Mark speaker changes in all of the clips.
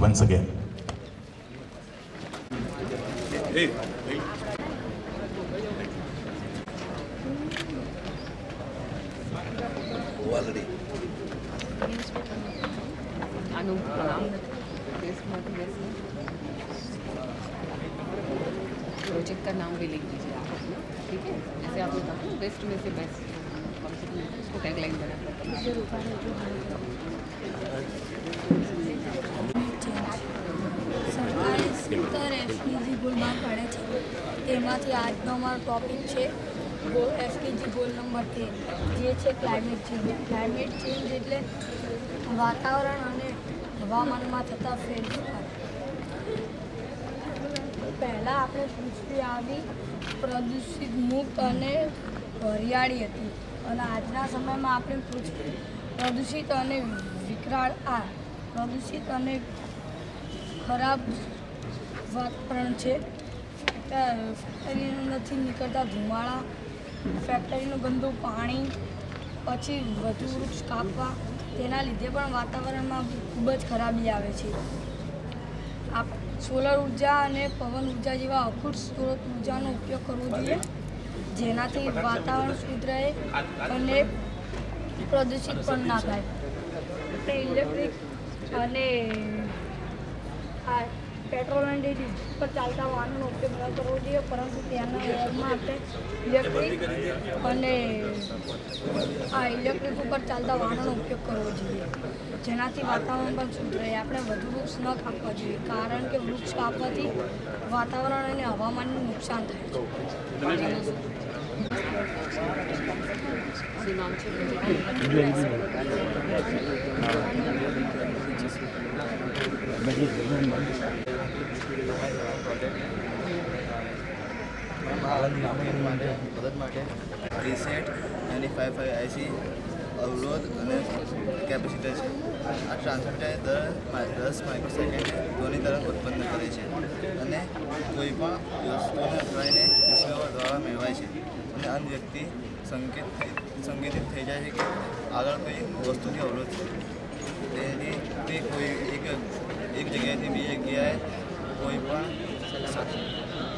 Speaker 1: once again.
Speaker 2: Project का नाम भी लिख दीजिए आप अपना, ठीक है? जैसे आपने कहा बेस्ट में से बेस्ट उसको टैगलाइन बना
Speaker 3: સરકારી સ્કૂટર એફકેજી ગોલમાં પડે છે તેમાંથી આજનો અમારો ટોપિક છે એફકેજી ગોલ નંબર 13 જે છે ક્લાઇમેટ ચેન્જ. ક્લાઇમેટ ચેન્જ એટલે વાતાવરણ અને હવામાનમાં થતા ફેરફાર. પહેલાં આપણે પૃથ્વી આવી પ્રદૂષિત મુક્ત અને હરિયાળી હતી અને આજના સમયમાં આપણે પૃથ્વી પ્રદૂષિત અને વિકરાળ પ્રદૂષિત અને ખરાબ વાતાવરણ છે. ફેક્ટરીમાંથી નીકળતા ધુમાડા, ફેક્ટરીનું ગંદુ પાણી, પછી વધુ વૃક્ષ કાપવા, તેના લીધે પણ વાતાવરણમાં ખૂબ જ ખરાબી આવે છે. સોલર ઉર્જા અને પવન ઉર્જા જેવા અખૂટ સ્ત્રોત ઉર્જાનો ઉપયોગ કરવો જોઈએ જેનાથી વાતાવરણ શુદ્ધ રહે અને પ્રદૂષિત પણ ના થાય. આપણે ઇલેક્ટ્રિક અને પેટ્રોલ અને ડીઝલ પર ચાલતા વાહનોનો ઉપયોગ ન કરવો જોઈએ પરંતુ ત્યાંના બદલામાં આપણે ઇલેક્ટ્રિક અને ઇલેક્ટ્રિક ઉપર ચાલતા વાહનોનો ઉપયોગ કરવો જોઈએ જેનાથી વાતાવરણ પણ શુદ્ધ રહે. આપણે વધુ વૃક્ષ ન કાપવા જોઈએ કારણ કે વૃક્ષ કાપવાથી વાતાવરણ અને હવામાનને નુકસાન થાય
Speaker 4: મદદ માટે રીસેટ 95 IC અવરોધ અને કેપેસિટર છે. આ ટ્રાન્સમીટર દર 10 માઇક્રોસેકન્ડ ધ્વનિ તરંગ ઉત્પન્ન કરે છે અને કોઈ પણ વસ્તુને અથડાઈને રિસીવર દ્વારા મેળવાય છે અને અન્ય વ્યક્તિ સંકેતિત થઈ જાય છે કે આગળ કોઈ વસ્તુથી અવરોધ છે. તેથી તે કોઈ એક જગ્યાએથી બીજી જગ્યાએ કોઈ પણ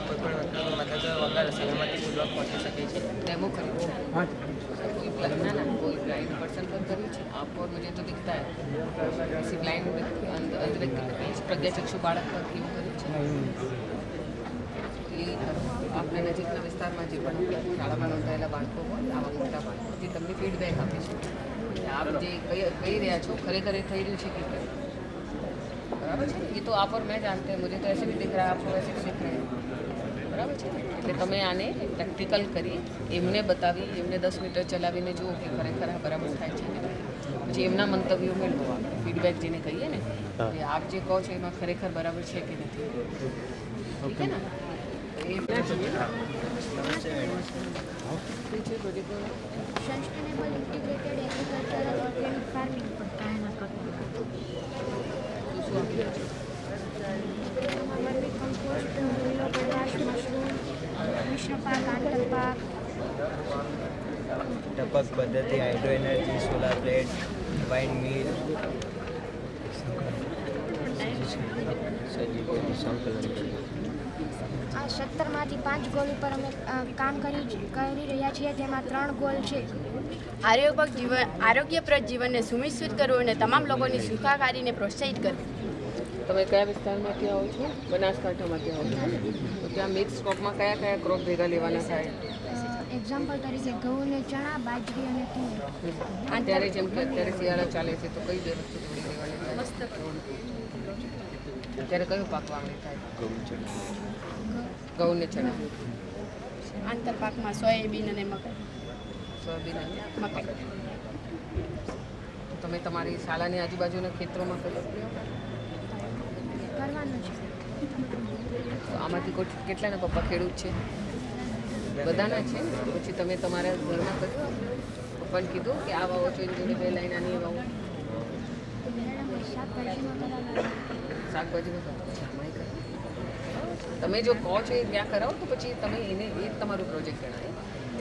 Speaker 4: વગર સલામતીપૂર્વક પહોંચી શકે છે.
Speaker 2: डेमो करो ना कोई ब्लाइंड पर्सन पर करी है आप और मुझे तो दिखता है किसी ब्लाइंड अंध व्यक्ति प्रज्ञाचक्षु बाળક પર કેવું કર્યું છે એ આપણે નજીકના વિસ્તારમાં જે પણ શાળામાં નોંધાયેલા બાળકો હોય આવા મોટા બાળકો તે તમને ફીડબેક આપે છે આપ જે કહી રહ્યા છો ખરેખર એ થઈ રહ્યું છે કે બરાબર છે. ये तो आप और मैं जानते हैं, मुझे तो ऐसे भी दिख रहा है, आपको वैसे भी दिख रहा है. બરાબર છે. એટલે તમે આને પ્રેક્ટિકલ કરી એમને બતાવી એમને 10 મીટર ચલાવીને જુઓ કે ખરેખર આ બરાબર થાય છે ને પછી એમના મંતવ્યો મેળવો. આપણે ફીડબેક જેને કહીએ ને કે આપ જે કહો છો એમાં ખરેખર બરાબર છે કે નથી. ઠીક છે ને એ
Speaker 3: sustainable integrated agricultural organic farming પડતા એના વર્મી કમ્પોસ્ટ, લીલો કપાસ, મશરૂમ, મિશ્ર પાક, આંતરપાક,
Speaker 4: ટપક પદ્ધતિ, hydro energy, solar plate, windmill,
Speaker 3: આ 17માંથી 5 ગોલ ઉપર અમે કામ કરી રહ્યા છીએ. તેમાં 3 ગોલ છે.
Speaker 5: આરોગ્યપ્રદ જીવનને સુનિશ્ચિત કરવું અને તમામ લોકોની સુખાકારીને પ્રોત્સાહિત કરવું.
Speaker 2: તમે કયા વિસ્તારમાંથી આવો છો? બનાસકાંઠામાંથી આવો છો. તો ત્યાં મિક્સ ક્રોપમાં કયા કયા ક્રોપ ભેગા લેવાના થાય?
Speaker 3: એક્ઝામ્પલ તરીકે ઘઉં ને ચણા, બાજરી અને તુવેર.
Speaker 2: અત્યારે જેમ કે અત્યારે શિયાળા ચાલે છે તો કઈ બે વસ્તુ જોડી લેવાની થાય? અત્યારે કયો પાક વાવણી થાય? ઘઉં ને ચણા.
Speaker 5: આંતરપાકમાં સોયાબીન અને મકાઈ.
Speaker 2: સોયાબીન અને
Speaker 5: મકાઈ.
Speaker 2: તમે તમારી શાળાની આજુબાજુના ખેતરોમાં કરો
Speaker 3: કરવાનું છે.
Speaker 2: તો આમાંથી કેટલાના પપ્પા ખેડૂત છે? બધાના છે. પછી તમે તમારા ઘરમાં કર્યું પપ્પાને કીધું કે આ વાવો છો એની જોડે 2 લાઈન આની વાવો? શાકભાજીનું કરો તમે જો કહો છો એ ત્યાં કરાવો તો પછી તમે એને એ જ તમારું પ્રોજેક્ટ ગણાય.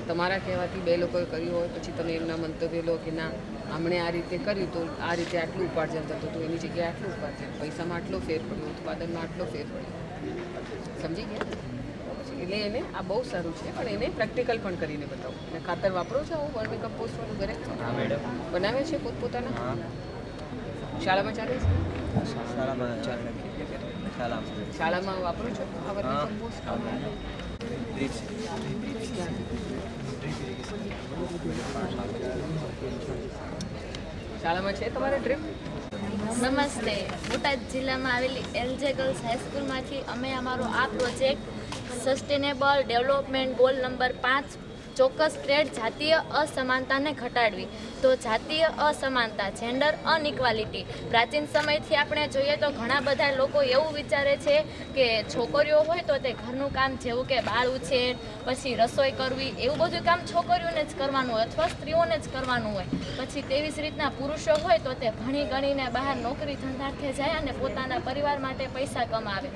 Speaker 2: તમારા કહેવાથી 2 લોકોએ કર્યું હોય પછી તમે એમના મંતવ્ય લો કે ના આમણે આ રીતે કર્યું તો આ રીતે આટલું ઉપાર્જન થતું હતું, એની જગ્યાએ આટલું ઉપાર્જન, પૈસામાં આટલો ફેર પડ્યો, ઉત્પાદનમાં આટલો ફેર પડ્યો. સમજી ગયા? એટલે એને આ બહુ સારું છે, પણ એને પ્રેક્ટિકલ પણ કરીને બતાવું. અને ખાતર વાપરો છો આવું વર્મી કમ્પોસ્ટ વાળું ઘરે બનાવે છે પોતપોતાના? શાળામાં ચાલે છે? શાળામાં વાપરો છો આ વર્મી કમ્પોસ્ટ? શાળામાં છે તમારે ડ્રીપ?
Speaker 1: નમસ્તે, બોટાદ જિલ્લામાં આવેલી એલજે ગર્લ્સ હાઈસ્કૂલમાંથી અમે અમારો આ project sustainable development goal number 5 ચોક્કસ ટ્રેડ જાતીય અસમાનતાને ઘટાડવી. તો જાતીય અસમાનતા, જેન્ડર અનઇક્વાલિટી, પ્રાચીન સમયથી આપણે જોઈએ તો ઘણા બધા લોકો એવું વિચારે છે કે છોકરીઓ હોય તો તે ઘરનું કામ જેવું કે બાળ ઉછેર, પછી રસોઈ કરવી, એવું બધું કામ છોકરીઓને જ કરવાનું હોય અથવા સ્ત્રીઓને જ કરવાનું હોય. પછી તેવી જ રીતના પુરુષો હોય તો તે ભણી ગણીને બહાર નોકરી ધંધાર્થે જાય અને પોતાના પરિવાર માટે પૈસા કમાવે.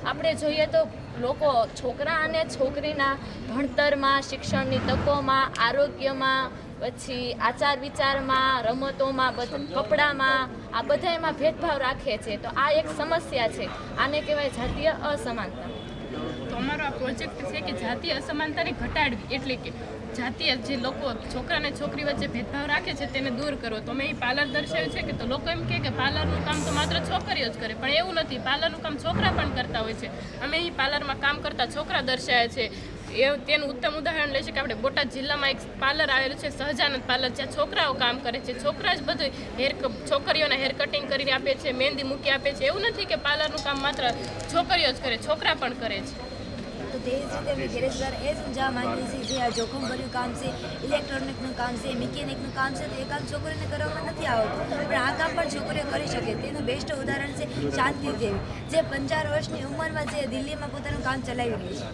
Speaker 1: આપણે જોઈએ તો લોકો છોકરા અને છોકરીના ભણતરમાં, શિક્ષણની તકોમાં, આરોગ્યમાં, પછી આચાર વિચારમાં, રમતોમાં, કપડામાં, આ બધા એમાં ભેદભાવ રાખે છે. તો આ એક સમસ્યા છે, આને કહેવાય જાતીય અસમાનતા.
Speaker 6: તો અમારો આ પ્રોજેક્ટ છે કે જાતીય અસમાનતાને ઘટાડવી, એટલે કે જાતીય જે લોકો છોકરા અને છોકરી વચ્ચે ભેદભાવ રાખે છે તેને દૂર કરો. તો મેં એ પાર્લર દર્શાવ્યું છે કે તો લોકો એમ કહે કે પાર્લરનું કામ તો માત્ર છોકરીઓ જ કરે, પણ એવું નથી. પાર્લરનું કામ છોકરા પણ કરતા હોય છે. અમે એ પાર્લરમાં કામ કરતા છોકરા દર્શાવ્યા છે. તેનું ઉત્તમ ઉદાહરણ લઈ છે કે આપણે બોટાદ જિલ્લામાં એક પાર્લર આવેલું છે, સહજાનંદ પાર્લર, જ્યાં છોકરાઓ કામ કરે છે. છોકરા જ બધું છોકરીઓને હેર કટિંગ કરીને આપે છે, મહેંદી મૂકી આપે છે. એવું નથી કે પાર્લરનું કામ માત્ર છોકરીઓ જ કરે, છોકરા પણ કરે છે.
Speaker 7: તો તે જ રીતે અમે ગેરેજદાર એ સમજાવવા માંગીએ છીએ જે આ જોખમભર્યું કામ છે, ઇલેક્ટ્રોનિકનું કામ છે, મિકેનિકનું કામ છે, તો એ કામ છોકરીઓને કરવામાં નથી આવતું, પણ આ કામ પણ છોકરીઓ કરી શકે. તેનું બેસ્ટ ઉદાહરણ છે શાંતિ દેવી, જે 55 વર્ષની ઉંમરમાં જે દિલ્હીમાં પોતાનું કામ ચલાવી રહી છે.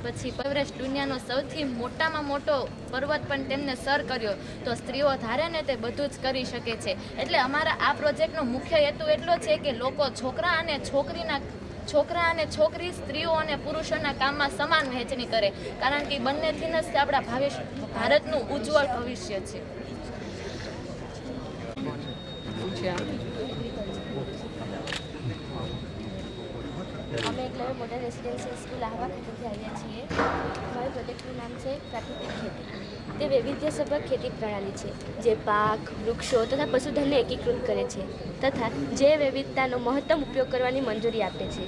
Speaker 1: પછી એવરેસ્ટ દુનિયાનો સૌથી મોટામાં મોટો પર્વત પણ તેમને સર કર્યો. તો સ્ત્રીઓ ધારે ને તે બધું જ કરી શકે છે. એટલે અમારા આ પ્રોજેક્ટનો મુખ્ય હેતુ એટલો છે કે લોકો છોકરા અને છોકરી, સ્ત્રીઓ અને પુરુષોના કામમાં સમાન વહેંચણી કરે, કારણ કે બંનેથી જ આપણા ભારતનું ઉજ્જવળ ભવિષ્ય છે.
Speaker 8: અમે એક નવી મોડલ રેસિડેન્શિયલ સ્કૂલ આહવા ખાતેથી આવ્યા છીએ. અમારા પ્રોજેક્ટનું નામ છે પ્રાકૃતિક ખેતી. તે વૈવિધ્યસભર ખેતી પ્રણાલી છે જે પાક, વૃક્ષો તથા પશુધનને એકીકૃત કરે છે તથા જે વિવિધતાનો મહત્તમ ઉપયોગ કરવાની મંજૂરી આપે છે.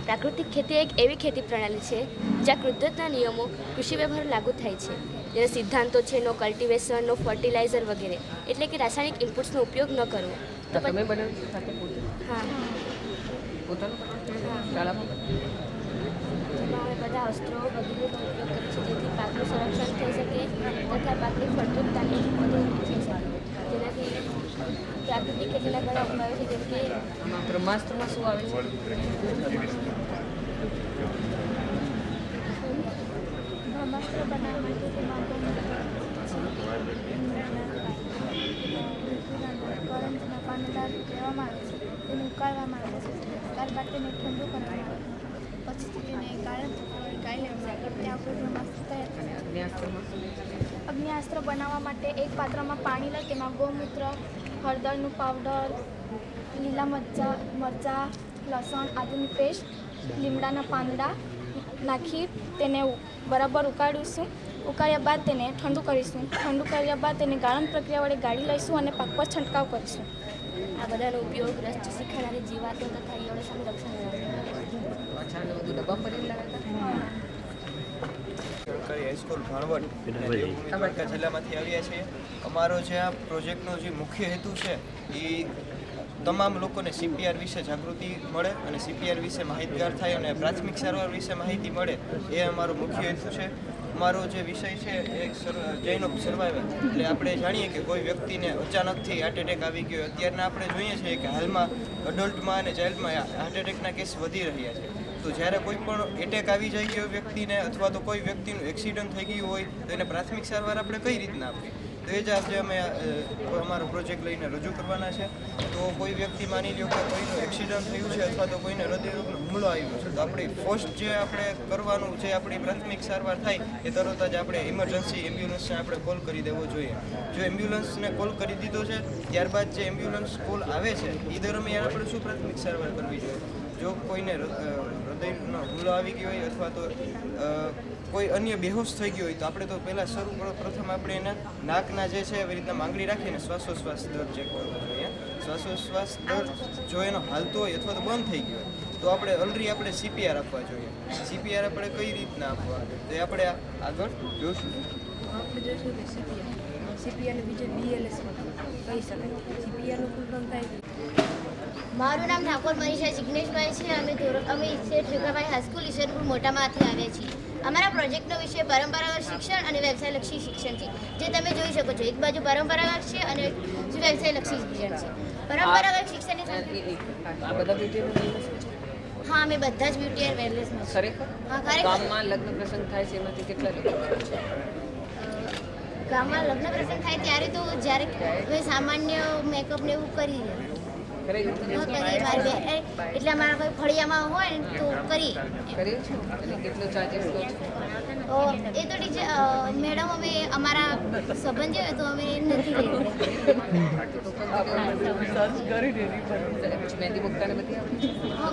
Speaker 8: પ્રાકૃતિક ખેતી એક એવી ખેતી પ્રણાલી છે જ્યાં કુદરતના નિયમો કૃષિ વ્યવહાર લાગુ થાય છે. જેના સિદ્ધાંતો છે નો કલ્ટિવેશન, નો ફર્ટિલાઇઝર વગેરે, એટલે કે રાસાયણિક ઇનપુટ્સનો ઉપયોગ ન કરવો.
Speaker 2: તો તમે બનાવ્યું સાથે પોતે?
Speaker 1: હા,
Speaker 2: પોતાનું શાળામાં?
Speaker 8: જેમાં અમે બધા અસ્ત્રો વગેરેનો ઉપયોગ કરીએ છીએ જેથી પાકનું સંરક્ષણ થઈ શકે તથા પાકની ફળદ્રુપતાને વધુ થઈ શકે. જેનાથી પ્રાકૃતિક ખેતીના ઘણા ઉપાયો છે, જેમ કે
Speaker 2: આમાં બ્રહ્માસ્ત્રમાં શું આવે છે?
Speaker 8: બ્રહ્માસ્ત્ર બનાવવા માટે તેમાં કરંજના પાનદાર કહેવામાં આવે છે, તેને ઉકાળવામાં આવે છે, ત્યારબાદ તેને ઠંડુ કરવામાં આવે છે, પછી તેને ગાળી લેવામાં આવે, ત્યાં કોઈ બ્રહ્માસ્ત્ર તૈયાર કરે. અગ્નિઅસ્ત્ર બનાવવા માટે એક પાત્રમાં પાણી લઈ તેમાં ગૌમૂત્ર, હળદરનું પાવડર, લીલા મરચાં, લસણ આદુની પેસ્ટ, લીમડાના પાંદડા નાખી તેને બરાબર ઉકાળીશું. ઉકાળ્યા બાદ તેને ઠંડુ કરીશું. ઠંડુ કર્યા બાદ તેને ગાળણ પ્રક્રિયા વડે ગાળી લઈશું અને પાક પર છંટકાવ કરીશું.
Speaker 1: આ બધાનો ઉપયોગ રસ શીખાડાની જીવાતો તથા ઈયળો સામે રક્ષણ મેળવવા.
Speaker 2: પાછા બધું ડબ્બા ભરીને લાવ્યા હતા?
Speaker 9: સરકારી હાઈસ્કૂલ ભાણવડ જિલ્લામાંથી આવ્યા છીએ. અમારો જે આ પ્રોજેક્ટનો જે મુખ્ય હેતુ છે એ તમામ લોકોને CPR વિશે જાગૃતિ મળે અને CPR વિશે માહિતગાર થાય અને પ્રાથમિક સારવાર વિશે માહિતી મળે, એ અમારો મુખ્ય હેતુ છે. અમારો જે વિષય છે એ ચેઇન ઓફ સર્વાઈવલ, એટલે આપણે જાણીએ કે કોઈ વ્યક્તિને અચાનકથી હાર્ટ એટેક આવી ગયો. અત્યારના આપણે જોઈએ છીએ કે હાલમાં અડલ્ટમાં અને ચાઇલ્ડમાં હાર્ટ એટેકના કેસ વધી રહ્યા છે. તો જ્યારે કોઈ પણ એટેક આવી જાય કોઈ વ્યક્તિને અથવા તો કોઈ વ્યક્તિનું એક્સિડન્ટ થઈ ગયું હોય તો એને પ્રાથમિક સારવાર આપણે કઈ રીતના આપવી, તો એ જ આજે અમે અમારો પ્રોજેક્ટ લઈને રજૂ કરવાના છે. તો કોઈ વ્યક્તિ માની લો કે કોઈનું એક્સિડન્ટ થયું છે અથવા તો કોઈને હૃદયરોગનો હુમલો આવ્યો છે, તો આપણી ફર્સ્ટ જે આપણે કરવાનું જે આપણી પ્રાથમિક સારવાર થાય એ તરત જ આપણે ઇમરજન્સી એમ્બ્યુલન્સને આપણે કોલ કરી દેવો જોઈએ. જો એમ્બ્યુલન્સને કોલ કરી દીધો છે, ત્યારબાદ જે એમ્બ્યુલન્સ કોલ આવે છે એ દરમિયાન આપણે શું પ્રાથમિક સારવાર કરવી જોઈએ. જો કોઈને હૃદયનો હુમલો આવી ગયો હોય અથવા તો કોઈ અન્ય બેહોશ થઈ ગયો હોય તો આપણે તો પહેલાં પ્રથમ આપણે એના નાકના જે છે એવી રીતના માંગણી રાખીને શ્વાસોશ્વાસ દર ચેક કરવો જોઈએ. શ્વાસોશ્વાસ દર જો એનો હાલતો હોય અથવા તો બંધ થઈ ગયો હોય તો આપણે ઓલરેડી આપણે CPR આપવા જોઈએ. CPR આપણે કઈ રીતના આપવા તો એ આપણે આગળ જોશું.
Speaker 3: આપણે જોઈશું કે CPR બીજે BLS કહી શકાય. CPRનું ફૂલ ફોર્મ થાય.
Speaker 8: મારું નામ ઠાકોર મનીષા જિગ્નેશભાઈ છે. અમે ઇસ્ટેટ જુગાભાઈ હાઈસ્કૂલ ઈશ્વરપુર મોટામાંથી આવ્યા છીએ. અમારા પ્રોજેક્ટનો વિષય પરંપરાગત શિક્ષણ અને વ્યવસાયલક્ષી શિક્ષણ છે. જે તમે જોઈ શકો છો, એક બાજુ પરંપરાગત છે અને વ્યવસાયલક્ષી શિક્ષણ છે. પરંપરાગત શિક્ષણની હા, અમે બધા જ બ્યુટી એન્ડ વેલનેસમાં છીએ. હા, ખરેખર.
Speaker 2: ગામમાં લગ્ન પ્રસંગ થાય છે એમાંથી કેટલા લોકો?
Speaker 8: ગામમાં લગ્ન પ્રસંગ થાય ત્યારે તો જ્યારે સામાન્ય મેકઅપ ને એવું કરી એટલે અમારા કોઈ ફળિયામાં હોય ને તો કરીએ.
Speaker 2: કેટલો ચાર્જિસ લો છો?
Speaker 8: એ તો ટીચર મેડમ અમે અમારા સંબંધી હોય તો અમે નથી લેતા.
Speaker 2: મહેંદી મુકતાને બધી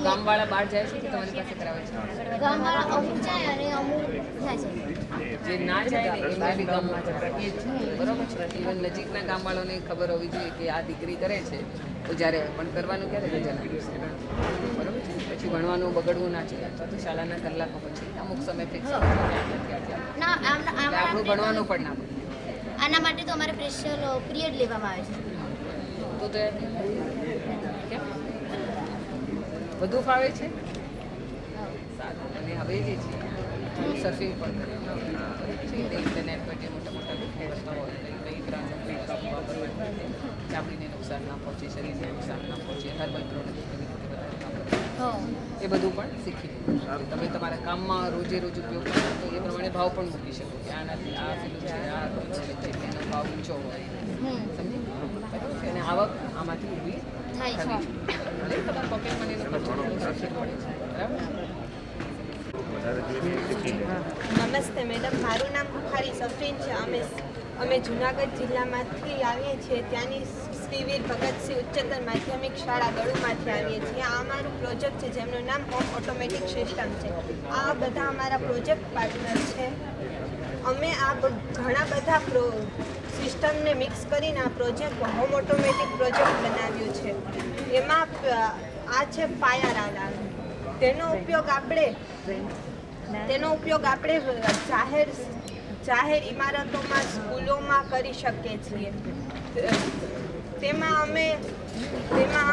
Speaker 2: ગામવાળા બહાર જાય છે કે તમારી પાસે કરાવે છે?
Speaker 8: ગામવાળા અમુક જાય અને અમુક થાય છે.
Speaker 2: જે ના જાય ને એમને બી ગામમાં જાય બરાબર છે. ઇવન નજીકના ગામવાળાને ખબર હોવી જોઈએ કે આ દીકરી કરે છે તો જ્યારે પણ કરવાનું ક્યારે રજા લાગે બરાબર છે. પછી ભણવાનું બગડવું ના જોઈએ અથવા તો શાળાના કલાકો પછી અમુક સમય ફિક્સ આપણું ભણવાનું પણ ના પડે.
Speaker 8: આના માટે તો અમારે સ્પેશિયલ પીરિયડ લેવામાં આવે છે.
Speaker 2: તો કેમ બધું ફાવે છે? સારું. અને હવે જે છે સર્ફિંગ પણ કરે ઇન્ટરનેટ પર જે મોટા મોટા વસ્તુઓ હોય કઈ ચામડીને નુકસાન ના પહોંચે, શરીરને નુકસાન ના પહોંચે, હર્બલ પ્રોડક્ટ કેવી રીતે એ બધું પણ શીખી તમે તમારા કામમાં રોજે રોજ ઉપયોગ કરો તો એ પ્રમાણે ભાવ પણ મૂકી શકો કે આનાથી આ પેલું છે, આ છે, એનો ભાવ ઊંચો હોય સમજી અને આવક આમાંથી ઊભી થવી જોઈએ. તમારા પોકેટ મનીનો ખર્ચો પડે છે બરાબર.
Speaker 10: નમસ્તે મેડમ, મારું નામ બુખારી સફરીન છે. અમે જુનાગઢ જિલ્લામાંથી આવીએ છીએ. ત્યાંની શ્રી વીર ભગતસિંહ ઉચ્ચતર માધ્યમિક શાળા ગળુમાંથી આવીએ છીએ. આ અમારું પ્રોજેક્ટ છે જેમનું નામ હોમ ઓટોમેટિક સિસ્ટમ છે. આ બધા અમારા પ્રોજેક્ટ પાર્ટનર છે. અમે આ ઘણા બધા સિસ્ટમને મિક્સ કરીને આ પ્રોજેક્ટ હોમ ઓટોમેટિક પ્રોજેક્ટ બનાવ્યું છે. એમાં આ છે ફાયર અલાર્મ. તેનો ઉપયોગ આપણે જાહેર ઇમારતોમાં, સ્કૂલોમાં કરી શકીએ છીએ. તેમાં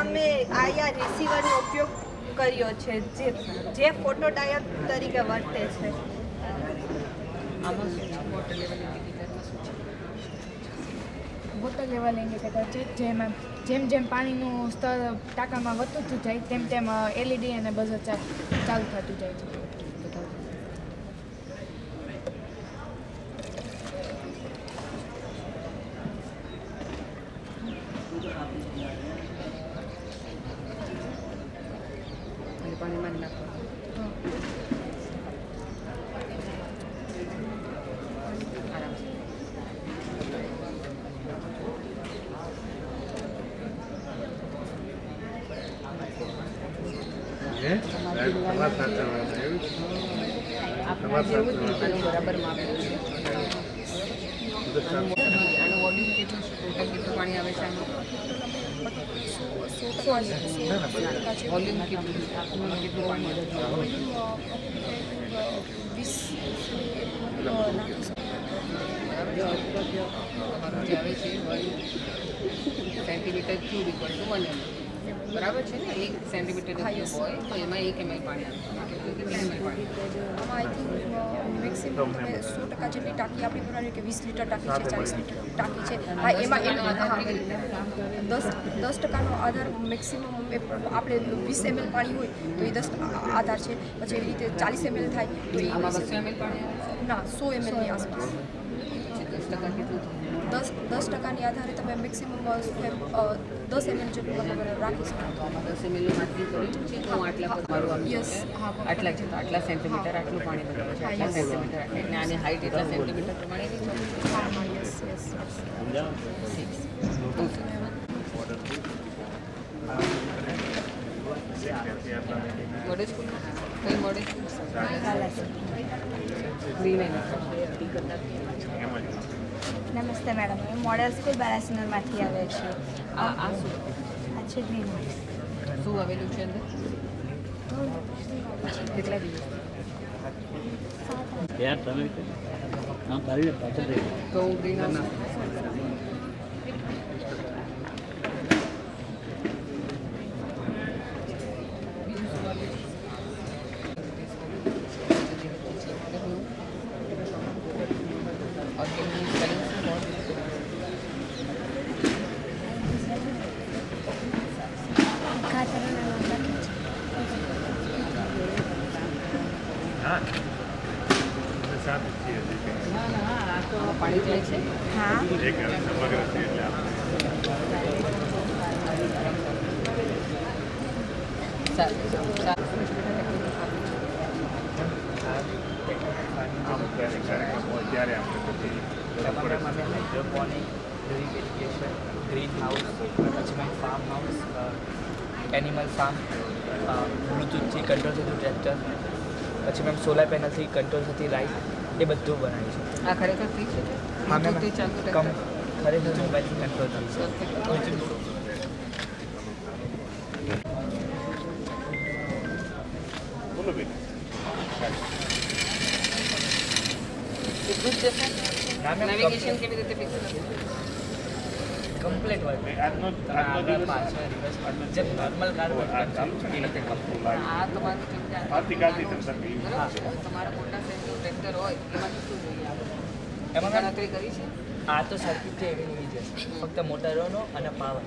Speaker 10: અમે આયા રિસીવરનો ઉપયોગ કર્યો છે જે ફોટો ડાયોડ તરીકે વર્તે છે.
Speaker 3: વોટર લેવલ ઇન્ડિકેટર છે જેમાં જેમ પાણીનું સ્તર ટાંકામાં વધતું જાય તેમ LED અને બઝર ચાલુ થતું જાય છે.
Speaker 2: પાણીમાં નાખો. આપણા જેવું જ આનું બરાબર માપેલું છે. આનું વોલ્યુમ કેટલું છે? ટોટલ કેટલું પાણી આવે છે આનું? વોલ્યુમ કેટલું કેટલું પાણી આવે જે આવે છે centimetre cube equal to 1 ml બરાબર છે ને. 1 સેન્ટીમીટર ક્યુબ હોય તો એમાં 1 ml પાણી આવે.
Speaker 3: આઈ થિંક મેક્સિમમ 100% જેટલી ટાંકી આપણી ભરવાની કે 20 લીટર ટાંકી છે, 40 લીટર ટાંકી છે. હા, એમાં 10%નો આધાર મેક્સિમમ આપણે 20 ml પાણી હોય તો એ 10 આધાર છે. પછી એવી રીતે 40 ml થાય તો એ
Speaker 2: 200 ml પાણી
Speaker 3: ના 100 ml ની આસપાસ.
Speaker 2: 10% કેટલું
Speaker 3: 10%ની આધારે તમે મેક્સિમમ 10 ml જેટલું રાખી શકો.
Speaker 2: તો આમાં 10 ml માર્કિંગ કરેલું છે તો હું આટલા પર મારું આમ
Speaker 3: Yes, હા.
Speaker 2: આટલા છે તો આટલા સેન્ટીમીટર આટલું પાણી બરાબર છે આટલા સેન્ટીમીટર એટલે આની હાઈટ એટલા સેન્ટીમીટર પ્રમાણે નહીં મોડે સ્કૂલ કઈ મોડે
Speaker 10: નમસ્તે મેડમ અમે મોડેલ સ્કૂલ બાલાસિનોરમાંથી આવ્યા છીએ.
Speaker 2: આ શું
Speaker 10: આ છે ગ્રીન હાઉસ.
Speaker 2: શું આવેલું છે અંદર કેટલા દિવસ તો હું ગ્રીન હાઉસ પાણી જાય છે
Speaker 10: હા
Speaker 11: ગ્રીન હાઉસ પછી ફાર્મ હાઉસ એનિમલ ફાર્મ બ્લૂટૂથથી કંટ્રોલ થતું ટ્રેક્ટર પછી મેમ સોલાર પેનલથી કંટ્રોલ થતી લાઇટ એ બધું બનાવ્યું છે.
Speaker 2: આ ખરેખર થઈ છે
Speaker 11: હા મેમ
Speaker 2: તે ચાલતું
Speaker 11: ખરેખર મોબાઈલથી કંટ્રોલ થતું
Speaker 2: એટલું જ જશે નેવિગેશન કેવી રીતે ફિક્સ કરશે
Speaker 11: કમ્પ્લીટ હોય પાછળ રિવર્સ જે નોર્મલ કાર હોય એ રીતે કમ્પ્લીટ.
Speaker 2: આ તમારું તમારા મોટા સાઈઝનું ટ્રેક્ટર હોય એમાં શું જોઈએ
Speaker 11: એમાં
Speaker 2: ગણતરી કરી છે
Speaker 11: આ તો સર્કિટ છે એવી નહીં જશે ફક્ત મોટરોનો અને પાવર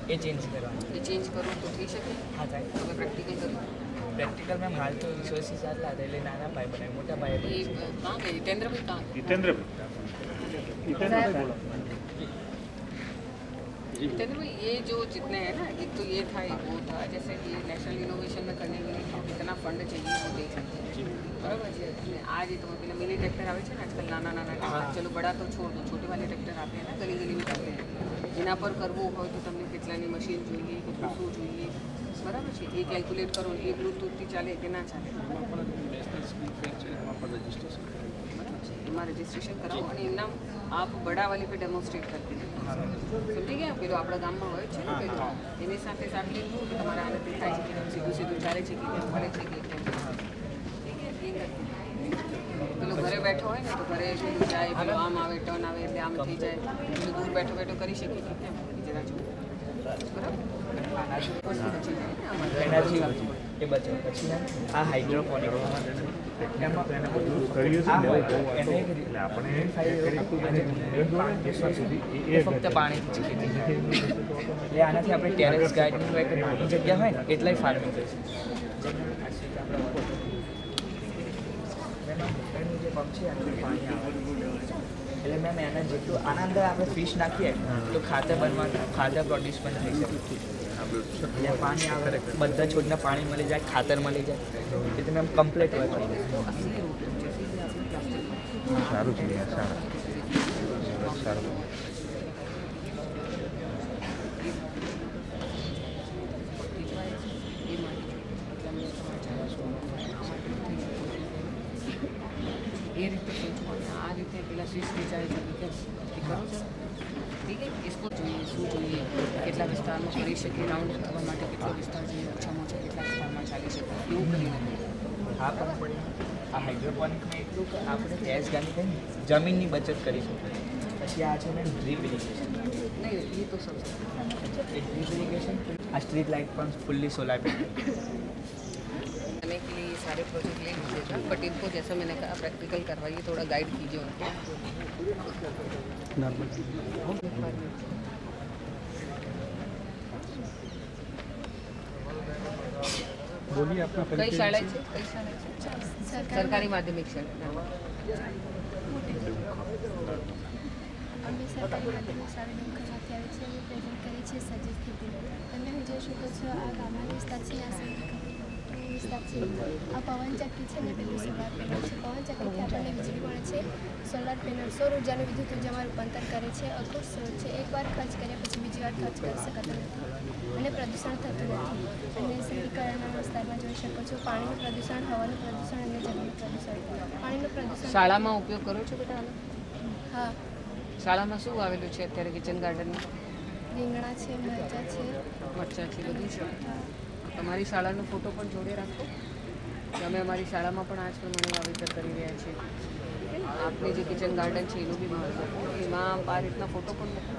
Speaker 11: એ ચેન્જ કરવાનો.
Speaker 2: એ ચેન્જ કરવું તો થઈ શકે
Speaker 11: હા થાય.
Speaker 2: તમે પ્રેક્ટિકલ કર્યું
Speaker 11: પ્રેક્ટિકલ મેમ હાલ તો રિસોર્સિસ આટલા હતા એટલે નાના પાઇપ બનાવે મોટા પાઇપ
Speaker 2: ये कहाँ गए जितेंद्र भाई कहाँ जितेंद्र भाई ये जो जितने हैं ना एक तो ये था एक वो था जैसे कि नेशनल इनोवेशन में करने के लिए कितना फंड चाहिए वो दे सकते हैं बराबर है અને આ જે તમે પેલા મિની ટ્રેક્ટર આવે છે ને આજકાલ નાના નાના ટ્રેક્ટર ચલો બડા તો છોડ દો છોટી વાલી ટ્રેક્ટર આપે ને ગલી ગલીમાં આપે એના પર કરવું હોય તો તમને કેટલાની મશીન જોઈએ કેટલું શું જોઈએ બરાબર છે એ કેલ્ક્યુલેટ કરો એ બ્લૂટૂથથી ચાલે કે ના ચાલે એમાં રજિસ્ટ્રેશન કરાવો અને એમના આપ બડાવાલી पे डेमोन्स्ट्रेट करते हैं સમજી ગયા પેલો આપણા ગામમાં હોય છે ને પેલું એની સાથે સાથે શું કે તમારા આનાથી થાય છે કે સીધું સીધું ચાલે છે કે કેમ પડે છે કે કેમ પેલો ઘરે બેઠો હોય ને તો ઘરે પેલું જાય પેલું આમ આવે ટર્ન આવે એટલે આમ થઈ જાય પેલું દૂર બેઠો બેઠો કરી શકીએ કે કેમ જરા જો બરાબર
Speaker 11: એનાથી એ બચે પછી આ હાઇડ્રોપોનિક ફક્ત પાણીથી ખેતી એટલે આનાથી આપણે ટેરેસ ગાર્ડનિંગ એક નાની જગ્યા હોય ને એટલાય ફાર્મિંગ કરીશું. જે પંપ છે આટલું પાણી આવે એટલે મેમ એના જેટલું આના અંદર આપણે ફિશ નાખીએ તો ખાતર પ્રોડ્યુસ પણ થઈ શકે. એટલે પાણી આવે બધા છોડને પાણી મળી જાય ખાતર મળી જાય એટલે મેમ કમ્પ્લીટ હોય
Speaker 12: સારું છે સારું
Speaker 2: ये रीते सोचवाना आ रीते पेला स्विच विचारे છે કે કરો છો ઠીક છે इसको જોઈએ શું જોઈએ કેટલા વિસ્તારમાં કરી શકીએ રાઉન્ડ કરવા માટે કેટલો વિસ્તાર જોઈએ ઓછામાં ઓછા કેટલા વિસ્તારમાં ચાલી શકે એવું કરીને
Speaker 11: આ પણ પડે આ હાઇડ્રોપોનિકમાં એટલું કે આપણે ગેસ ગાની થઈને જમીનની બચત કરી શકીએ. પછી આ છે મેમ ડ્રીપ ઇરિગેશન
Speaker 2: નહીં એ તો સબ
Speaker 11: ડ્રીપ ઇરિગેશન આ સ્ટ્રીટ लाइट પણ फुल्ली सोलर पे
Speaker 2: करने के लिए ये सारे प्रोजेक्ट ले लीजिएगा बट इनको जैसा मैंने कहा प्रैक्टिकल करवाइए थोड़ा गाइड कीजिए उनको
Speaker 12: बोलिए अपना
Speaker 2: कई शाळा है कई शाळा है सरकारी माध्यमिक शाळा
Speaker 13: અમે સરકારી માધ્યમિક શાળા ડુમખરમાંથી આવી છે. અમે પ્રેઝન્ટ કરી છે સજીવ ખેતી. તમે હું જોઈ શકો છો આ ગામડાનો વિસ્તાર છે. આ વિસ્તાર છે. આ પવન ચક્કી છે ને પેલું સોલાર પેનલ છે. પવન ચક્કીથી આપણને વીજળી મળે છે. સોલાર પેનલ સૌર ઉર્જાનું વિદ્યુત ઉર્જામાં રૂપાંતર કરે છે. અખૂટ સ્ત્રોત છે. એકવાર ખર્ચ કર્યા પછી બીજી વાર ખર્ચ કરી શકાતો નથી અને પ્રદૂષણ થતું નથી. અને શહેરીકરણના વિસ્તારમાં જોઈ શકો છો પાણીનું પ્રદૂષણ, હવાનું પ્રદૂષણ અને જમીનનું પ્રદૂષણ. પાણીનું પ્રદૂષણ
Speaker 2: શાળામાં ઉપયોગ કરો છો બેટા આનો?
Speaker 13: હા.
Speaker 2: શાળામાં શું આવેલું છે અત્યારે કિચન ગાર્ડનમાં?
Speaker 13: રીંગણા છે, મરચાં છે.
Speaker 2: મરચાં છે, બધું છે. તમારી શાળાનો ફોટો પણ જોડે રાખો કે અમે અમારી શાળામાં પણ આ જ પ્રમાણે વાવેતર કરી રહ્યા છીએ. આપની જે કિચન ગાર્ડન છે એનું બી મહત્વ એમાં આ રીતના ફોટો પણ મૂકો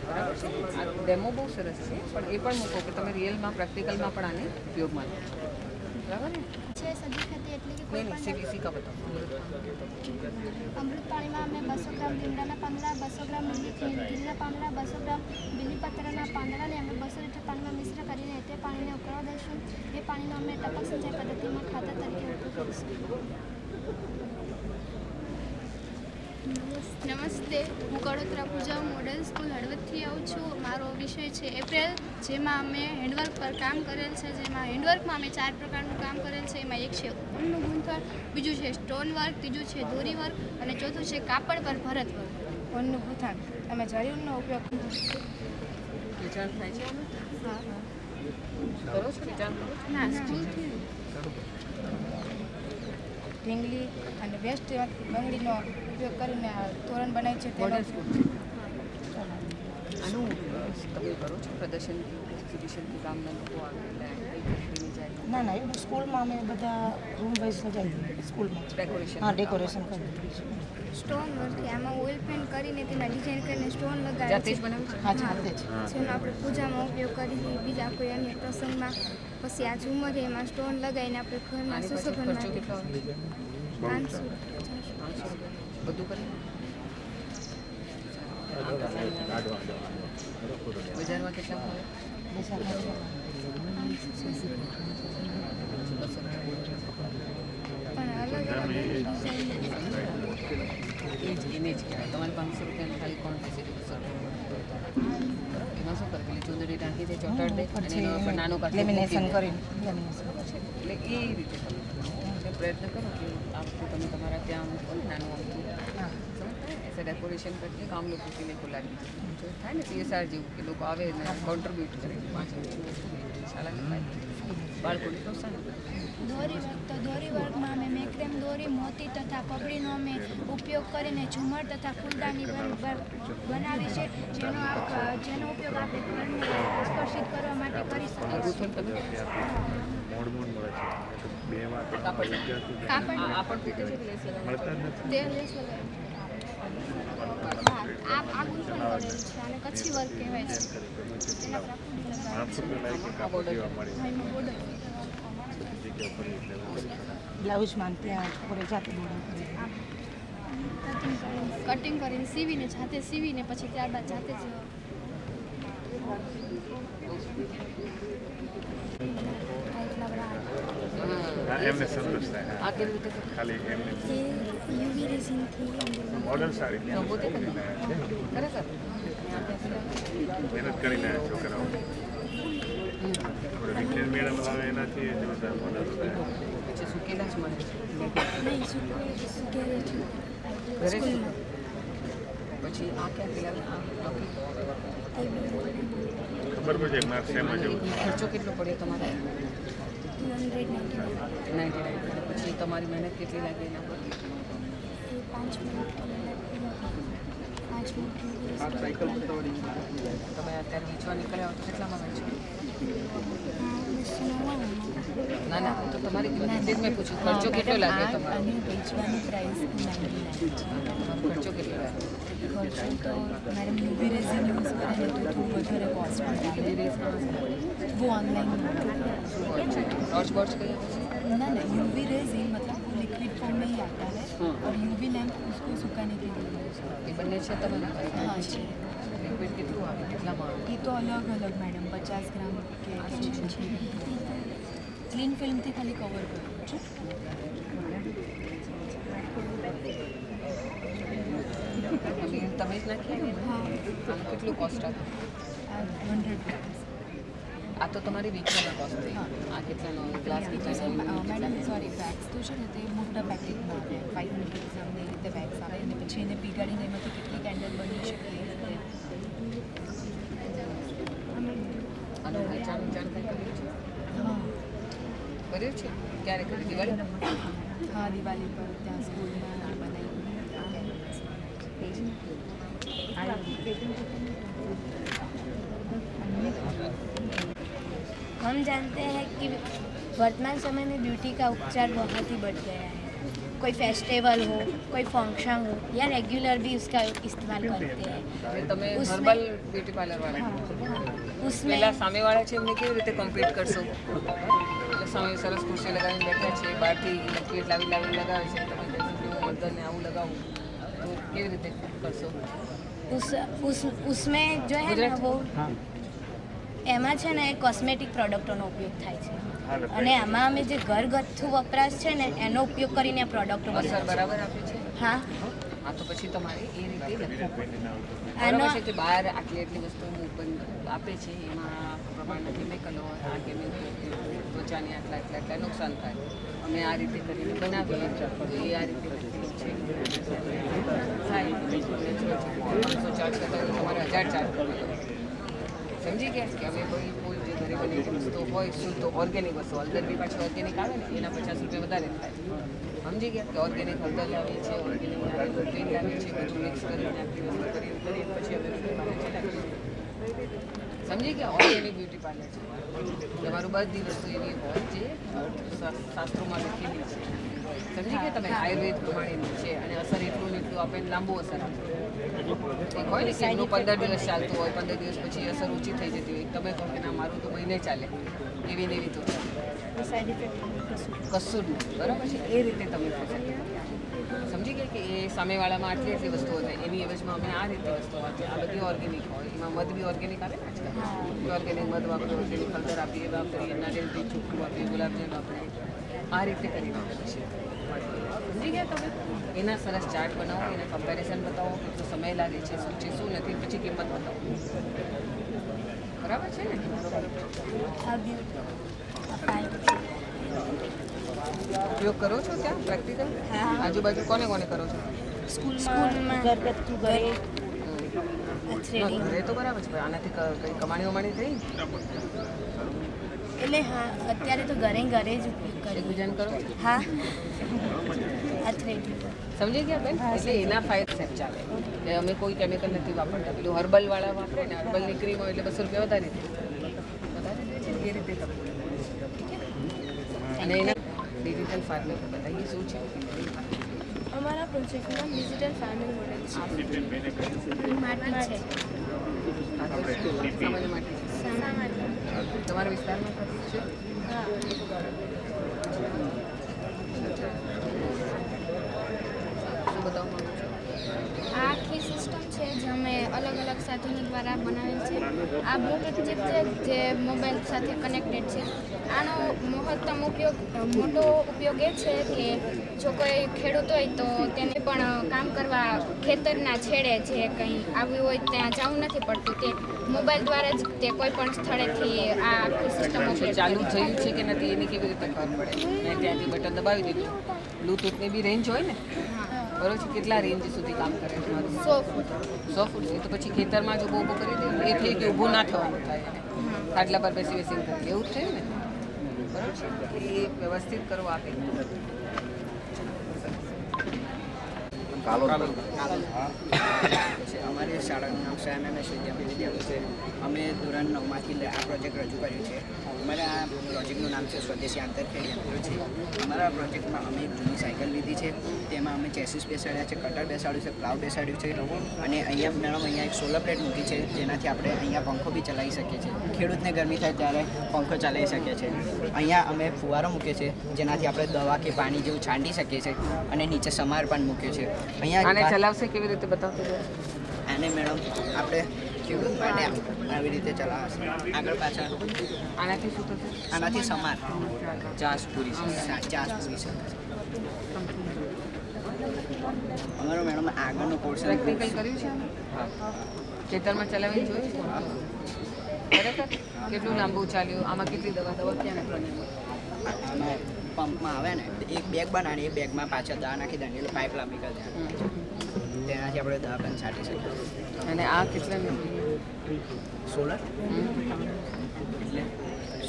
Speaker 2: બરાબર છે. આ ડેમો બહુ સરસ છે પણ એ પણ મૂકો કે તમે રિયલમાં પ્રેક્ટિકલમાં પણ આને ઉપયોગમાં લો. બરાબર ને?
Speaker 13: છે સજી ખેતી એટલે કે કોઈ પણ
Speaker 2: સીધી કા બતાવો.
Speaker 13: અમૃત પાણીમાં અમે 200 ગ્રામ લીમડાના પાંદડા, 200 ગ્રામ નીલગીરીના પાંદડા, 200 ગ્રામ બીલીપત્રના પાંદડાને અમે 200 લીટર પાણીમાં મિશ્ર કરીને તે પાણીને ઉકળવા દઈશું. એ પાણીનો અમે ટપક સિંચાઈ પદ્ધતિમાં ખાતર તરીકે ઉપયોગ કરીશું.
Speaker 14: નમસ્તે, હું કડોદરા પૂજા મોડેલ સ્કૂલ હળવદથી આવું છું. મારો વિષય છે એપ્રિલ, જેમાં અમે હેન્ડવર્ક પર કામ કરેલ છે. જેમાં હેન્ડવર્કમાં અમે 4 પ્રકારનું કામ કરેલ છે. એમાં એક છે ઊનનું ગૂંથણ, બીજું છે સ્ટોન વર્ક, ત્રીજું છે દોરી વર્ક અને ચોથું છે કાપડ પર ભરત વર્ક. ઊનનું ગૂંથણ અમે જરી ઊનનો ઉપયોગ
Speaker 2: વેચાણ થાય છે?
Speaker 14: હા.
Speaker 2: કરો છો વેચાણ?
Speaker 14: ના, સ્કૂલથી ઢીંગલી અને વેસ્ટ બંગડીનો ઉપયોગ કરીને તોરણ બનાવી છે.
Speaker 2: આનું તમે કરો છો પ્રદર્શન એક્ઝિબિશનથી ગામના લોકો આવે
Speaker 15: ના ના એવું સ્કૂલમાં અમે બધા રૂમ વાઇઝ સજાવી સ્કૂલમાં ડેકોરેશન. હા, ડેકોરેશન કરી
Speaker 14: સ્ટોન વર્ક આમાં ઓઇલ પેન્ટ કરીને તેમાં ડિઝાઇન કરીને સ્ટોન લગાવે છે.
Speaker 15: હા, જાતે જ.
Speaker 14: જેનો આપણે પૂજામાં ઉપયોગ કરીએ, બીજા કોઈ અન્ય પ્રસંગમાં. પછી આ ઝુમર એમાં સ્ટોન લગાવીને આપણે ઘરમાં સુશોભન માટે 500
Speaker 2: બધું કરી બજારમાં કેટલા મળે?
Speaker 14: પણ અલગ અલગ
Speaker 2: એને જ કહેવાય. તમારે 500 રૂપિયાની ખાલી ક્વોન્ટિટી એમાં શું કરે પેલી ચૂંદડી ટાંકી દે, ચોટાડ દે અને એનો આપણે નાનો કાચો
Speaker 15: લેમિનેશન કરી
Speaker 2: એટલે એ રીતે તમે પ્રયત્ન કરો કે આ વસ્તુ તમે તમારા ત્યાં મૂકો ને નાનું અમથું એસે ડેકોરેશન કરીને ગામ લોકો લોકો લાગી જો થાય ને CSR જેવું કે લોકો આવે ને કોન્ટ્રીબ્યુટ કરે 5 રૂપિયાની વસ્તુ શાળાની બાળકોને પ્રોત્સાહન
Speaker 13: દોરી વર્ક તો દોરી વર્કમાં અમે મેક્રેમ દોરી, મોતી તથા પગડીનો અમે ઉપયોગ કરીને ઝુમર તથા ફૂલદાની બનાવી છે. જેનો ઉપયોગ આપણે ઘરને આકર્ષિત કરવા માટે કરી શકીએ છીએ.
Speaker 14: આ ગૂંથણ કરેલું છે અને કચ્છી વર્ક કહેવાય છે. એના પર બોર્ડર
Speaker 15: બ્લાઉઝમાં ત્યાં છોકરે જાતે
Speaker 14: કટિંગ કરીને સીવીને જાતે સીવીને પછી ત્યારબાદ જાતે જ
Speaker 12: એમને સંતોષ થાય.
Speaker 2: આ કેવી રીતે
Speaker 12: ખાલી એમને
Speaker 13: યુવી રેઝિનથી
Speaker 12: મોડલ સારી
Speaker 2: ખરેખર
Speaker 12: મહેનત કરીને છોકરાઓ વિજ્ઞાન મેળા બનાવે એનાથી જોરદાર મોડલ
Speaker 2: પછી સુકેલા જ મળે
Speaker 13: નહીં સુકેલા છે
Speaker 2: ઘરે પછી આ ક્યાં પેલા
Speaker 12: ખબર પડે માર્ક શેમાં જવું.
Speaker 2: ખર્ચો કેટલો પડ્યો તમારે? 99. પછી તમારી મહેનત કેટલી લાગી એના પર?
Speaker 13: 5 મિનિટ.
Speaker 2: તમે અત્યારે વેચવા નીકળ્યા તો કેટલામાં વેચો? ના ના તો તમારી કિંમત મેં પૂછ્યું ખર્ચો કેટલો લાગ્યો તમારો?
Speaker 15: વેચવાની પ્રાઇસ 99.
Speaker 2: ખર્ચો કેટલો લાગ્યો?
Speaker 15: ખર્ચો તો મેડમ યુવી રેઝિન યુઝ કરે તો થોડું વધારે કોસ્ટ પડે. वो ऑनलाइन
Speaker 2: टॉर्च बॉर्ड्स का
Speaker 15: ना ना यूवी रेजिन मतलब लिक्विड फॉर्म में ही आता है और यूवी लैम्प उसको सुखाने के लिए
Speaker 2: ये बनने से तब ना
Speaker 15: हाँ जी
Speaker 2: लिक्विड कितना આવે કેટલામાં આવે?
Speaker 15: ये तो अलग अलग मैडम 50 ग्राम के क्लीन फिल्मથી ખાલી કવર કર્યું છે.
Speaker 2: તમે જ નાખી કેટલું કોસ્ટ આવે?
Speaker 15: 100
Speaker 2: આ તો તમારી વેચવાના કોસ્ટ થઈ. આ કેટલાનો ગ્લાસ કેટલાનો?
Speaker 15: મેડમ સોરી બેગ્સ તો છે ને તે મોટા પેકેટમાં આવે 500 ગ્રામની રીતે બેગ્સ આવે અને પછી એને પીગાડીને એમાંથી કેટલી કેન્ડલ બની શકે એ રીતે.
Speaker 2: આનું વેચાણ કર્યું છે? કર્યું છે? ક્યારે કર્યું? દિવાળી?
Speaker 15: હા, દિવાળી પર ત્યાં સ્કૂલમાં બનાવી.
Speaker 7: हम जानते हैं कि वर्तमान समय में ब्यूटी का उपचार बहुत ही बढ़ गया है. कोई फेस्टिवल हो, कोई फंक्शन हो या रेगुलर भी उसका इस्तेमाल करते हैं.
Speaker 2: તમે હર્બલ બ્યુટી પાર્લર વાળા
Speaker 7: उसमें
Speaker 2: પેલા સામેવાળા છે એમને કેવી રીતે કોમ્પીટ કરશો? એટલે સામે સરસ ખુરશી લગાવીને બેઠા છે, બહારથી લિક્વિડ લાવી લગાવે છે, તમે મર્દને આવું લગાવું તો કેવી રીતે કરશો?
Speaker 7: उसमें जो है ना वो એમાં છે ને કોસ્મેટિક પ્રોડક્ટોનો ઉપયોગ થાય છે અને આમાં અમે જે ઘરગથ્થુ વપરાશ છે ને એનો ઉપયોગ કરીને પ્રોડક્ટો
Speaker 2: અસર બરાબર આપે છે?
Speaker 7: હા.
Speaker 2: હા, તો પછી તમારે એ રીતે લખવું પડે.
Speaker 7: આનો
Speaker 2: બરાબર છે કે બહાર આટલી વસ્તુ આપે છે એમાં પ્રમાણના કેમિકલો હોય, આ કેમિકલ ત્વચાને આટલા નુકસાન થાય. અમે આ રીતે કરીને બનાવીએ તો એ આ રીતે લખેલું છે થાય 500 ચાર્જ કરતા તમારે 1000 ચાર્જ કરવાનો. સમજી ગયા કે અમે કોઈ જે ઘરે બનેલી વસ્તુ હોય શુદ્ધ ઓર્ગેનિક વસ્તુ, હળદર બી પાછી ઓર્ગેનિક આવે ને એના 50 રૂપિયા વધારે થાય. સમજી ગયા કે ઓર્ગેનિક હળદર લાવીએ છીએ, ઓર્ગેનિક તેલ લાવીએ છીએ, બધું મિક્સ કરીને આટલી વસ્તુ કરીને પછી અમે બ્યુટી પાર્લર ચલાવીએ. સમજી ગયા? ઓર્ગેનિક બ્યુટી પાર્લર છે. તમારું બધી વસ્તુ એવી હોય જે શાસ્ત્રોમાં લખેલી છે. સમજી ગયા તમે? આયુર્વેદ પ્રમાણેનું છે અને અસર એટલું ને એટલું આપણે લાંબુ અસર આપે. એક હોય ને કે એમનું 15 દિવસ ચાલતું હોય, 15 દિવસ પછી અસર ઓછી થઈ જતી હોય. તમે કહો કે ના મારું તો મહિને ચાલે, એવી ને એવી તો
Speaker 7: સાઈડ ઇફેક્ટ
Speaker 2: કશું જ નહીં. બરાબર છે? એ રીતે તમે સમજી ગયા કે એ સામેવાળામાં આટલી વસ્તુઓ થાય એની એવજમાં અમે આ રીતે વસ્તુઓ આપીએ. આ બધી ઓર્ગેનિક હોય, એમાં મધ બી ઓર્ગેનિક આવે ને આજકાલ. ઓર્ગેનિક મધ વાપરીએ, ઓર્ગેનિક હળદર આપીએ, વાપરીએ, નારિયેળ તેલ ચોખ્ખું આપીએ, ગુલાબજળ વાપરીએ. આ રીતે કરીને આપીએ છીએ. સમજી ગયા તમે? એના સરસ ચાર્ટ બનાવો, એના કમ્પેરિઝન બતાવો, કેટલો સમય લાગે છે, શું છે શું નથી, પછી કિંમત બતાવો. બરાબર છે ને? ઉપયોગ કરો છો ત્યાં પ્રેક્ટિકલ? આજુબાજુ કોને કોને કરો છો?
Speaker 7: સ્કૂલમાં ઘરગથ્થુ ઘરે
Speaker 2: ઘરે તો બરાબર છે. આનાથી કઈ કમાણી વમાણી થઈ?
Speaker 7: એટલે હા, અત્યારે તો ઘરે જ ઉપયોગ કરે.
Speaker 2: ગુજરાન કરો?
Speaker 7: હા.
Speaker 2: સમજી ગયા બેન? એટલે એના ફાયદા સાહેબ ચાલે કે અમે કોઈ કેમિકલ નથી વાપરતા. પેલું હર્બલ વાળા વાપરે ને, હર્બલની ક્રીમ હોય એટલે 200 રૂપિયા વધારે દે છે. એ રીતે તમે અને એના ડિજિટલ ફાર્મિંગ બતાવીએ શું છે.
Speaker 13: અમારા પ્રોજેક્ટમાં ડિજિટલ ફાર્મિંગ મોડેલ છે. માટી છે.
Speaker 2: સામાન્ય માટી છે. તમારા વિસ્તારમાં છે?
Speaker 13: હા.
Speaker 2: શું બતાવવા માંગો છો?
Speaker 14: આ આખી સિસ્ટમ છે જે અમે અલગ અલગ સાધનો દ્વારા બનાવેલ છે. આ બ્લૂટૂથ ચિપ છે જે મોબાઈલ સાથે કનેક્ટેડ છે. આનો મહત્તમ મોટો ઉપયોગ એ છે કે જો કોઈ ખેડૂત હોય તો તેને પણ કામ કરવા ખેતરના છેડે જે કંઈ આવ્યું હોય ત્યાં જવું નથી પડતું. તે મોબાઈલ દ્વારા જ તે કોઈ પણ સ્થળેથી આ આખી સિસ્ટમ
Speaker 2: ચાલુ થયું છે કે નથી એની કેવી રીતે ખબર પડે? મેં ત્યાંથી બટન દબાવી દીધું. બ્લૂટૂથની બી રેન્જ હોય ને? બરોબર છે. કેટલા રેન્જ સુધી કામ કરે છે મારું?
Speaker 14: 100 ફૂટ.
Speaker 2: 100 ફૂટ. એ તો પછી ખેતરમાં જો ઊભું કરી દે એ થઈ ગયું, ઊભું ના થવાનું થાય એને. ખાટલા પર બેસી કરી એવું જ થયું ને? બરાબર છે. એ વ્યવસ્થિત કરો આપે.
Speaker 16: અમારી શાળાનું નામ SMMS વિદ્યાપીઠ છે. અમે ધોરણ 9માંથી આ પ્રોજેક્ટ રજૂ કર્યું છે. અમારા આ પ્રોજેક્ટનું નામ છે સ્વદેશી આંતરખેડ યંત્ર છે. અમારા પ્રોજેક્ટમાં અમે એક જૂની સાયકલ લીધી છે. તેમાં અમે ચેસીસ બેસાડ્યા છે, કટર બેસાડ્યું છે, પ્લાવ બેસાડ્યું છે અને અહીંયા એક સોલર પ્લેટ મૂકી છે જેનાથી આપણે અહીંયા પંખો બી ચલાવી શકીએ છીએ. ખેડૂતને ગરમી થાય ત્યારે પંખો ચલાવી શકીએ છીએ. અહીંયા અમે ફુવારો મૂકીએ છીએ જેનાથી આપણે દવા કે પાણી જેવું છાંટી શકીએ છીએ અને નીચે સમાર પણ મૂક્યો છે.
Speaker 2: અહીંયા ચલાવશે કેવી રીતે બતાવતો?
Speaker 16: આને મેડમ આપણે ખેડૂત માટે આવી રીતે ચલાવશે. આગળ પાછળ
Speaker 2: આનાથી શું થશે?
Speaker 16: આનાથી સમાર
Speaker 2: ચાસ પૂરી
Speaker 16: ચાસ પૂરી શકે. અમારો મેડમ આગળનો પોર્શન
Speaker 2: પ્રેક્ટિકલ કર્યું છે આનું? ખેતરમાં ચલાવીને જોયું છે? ખરેખર કેટલું લાંબુ ચાલ્યું? આમાં કેટલી દવા ક્યાં નાખવાની?
Speaker 16: પંપમાં આવે ને એક બેગ બનાવી એ બેગમાં પાછળ દવા નાખી દે એટલે પાઇપ લાંબી કરી દે તેનાથી આપણે દવા પણ છાંટી શકીએ.
Speaker 2: અને આ કેટલા
Speaker 16: સોલર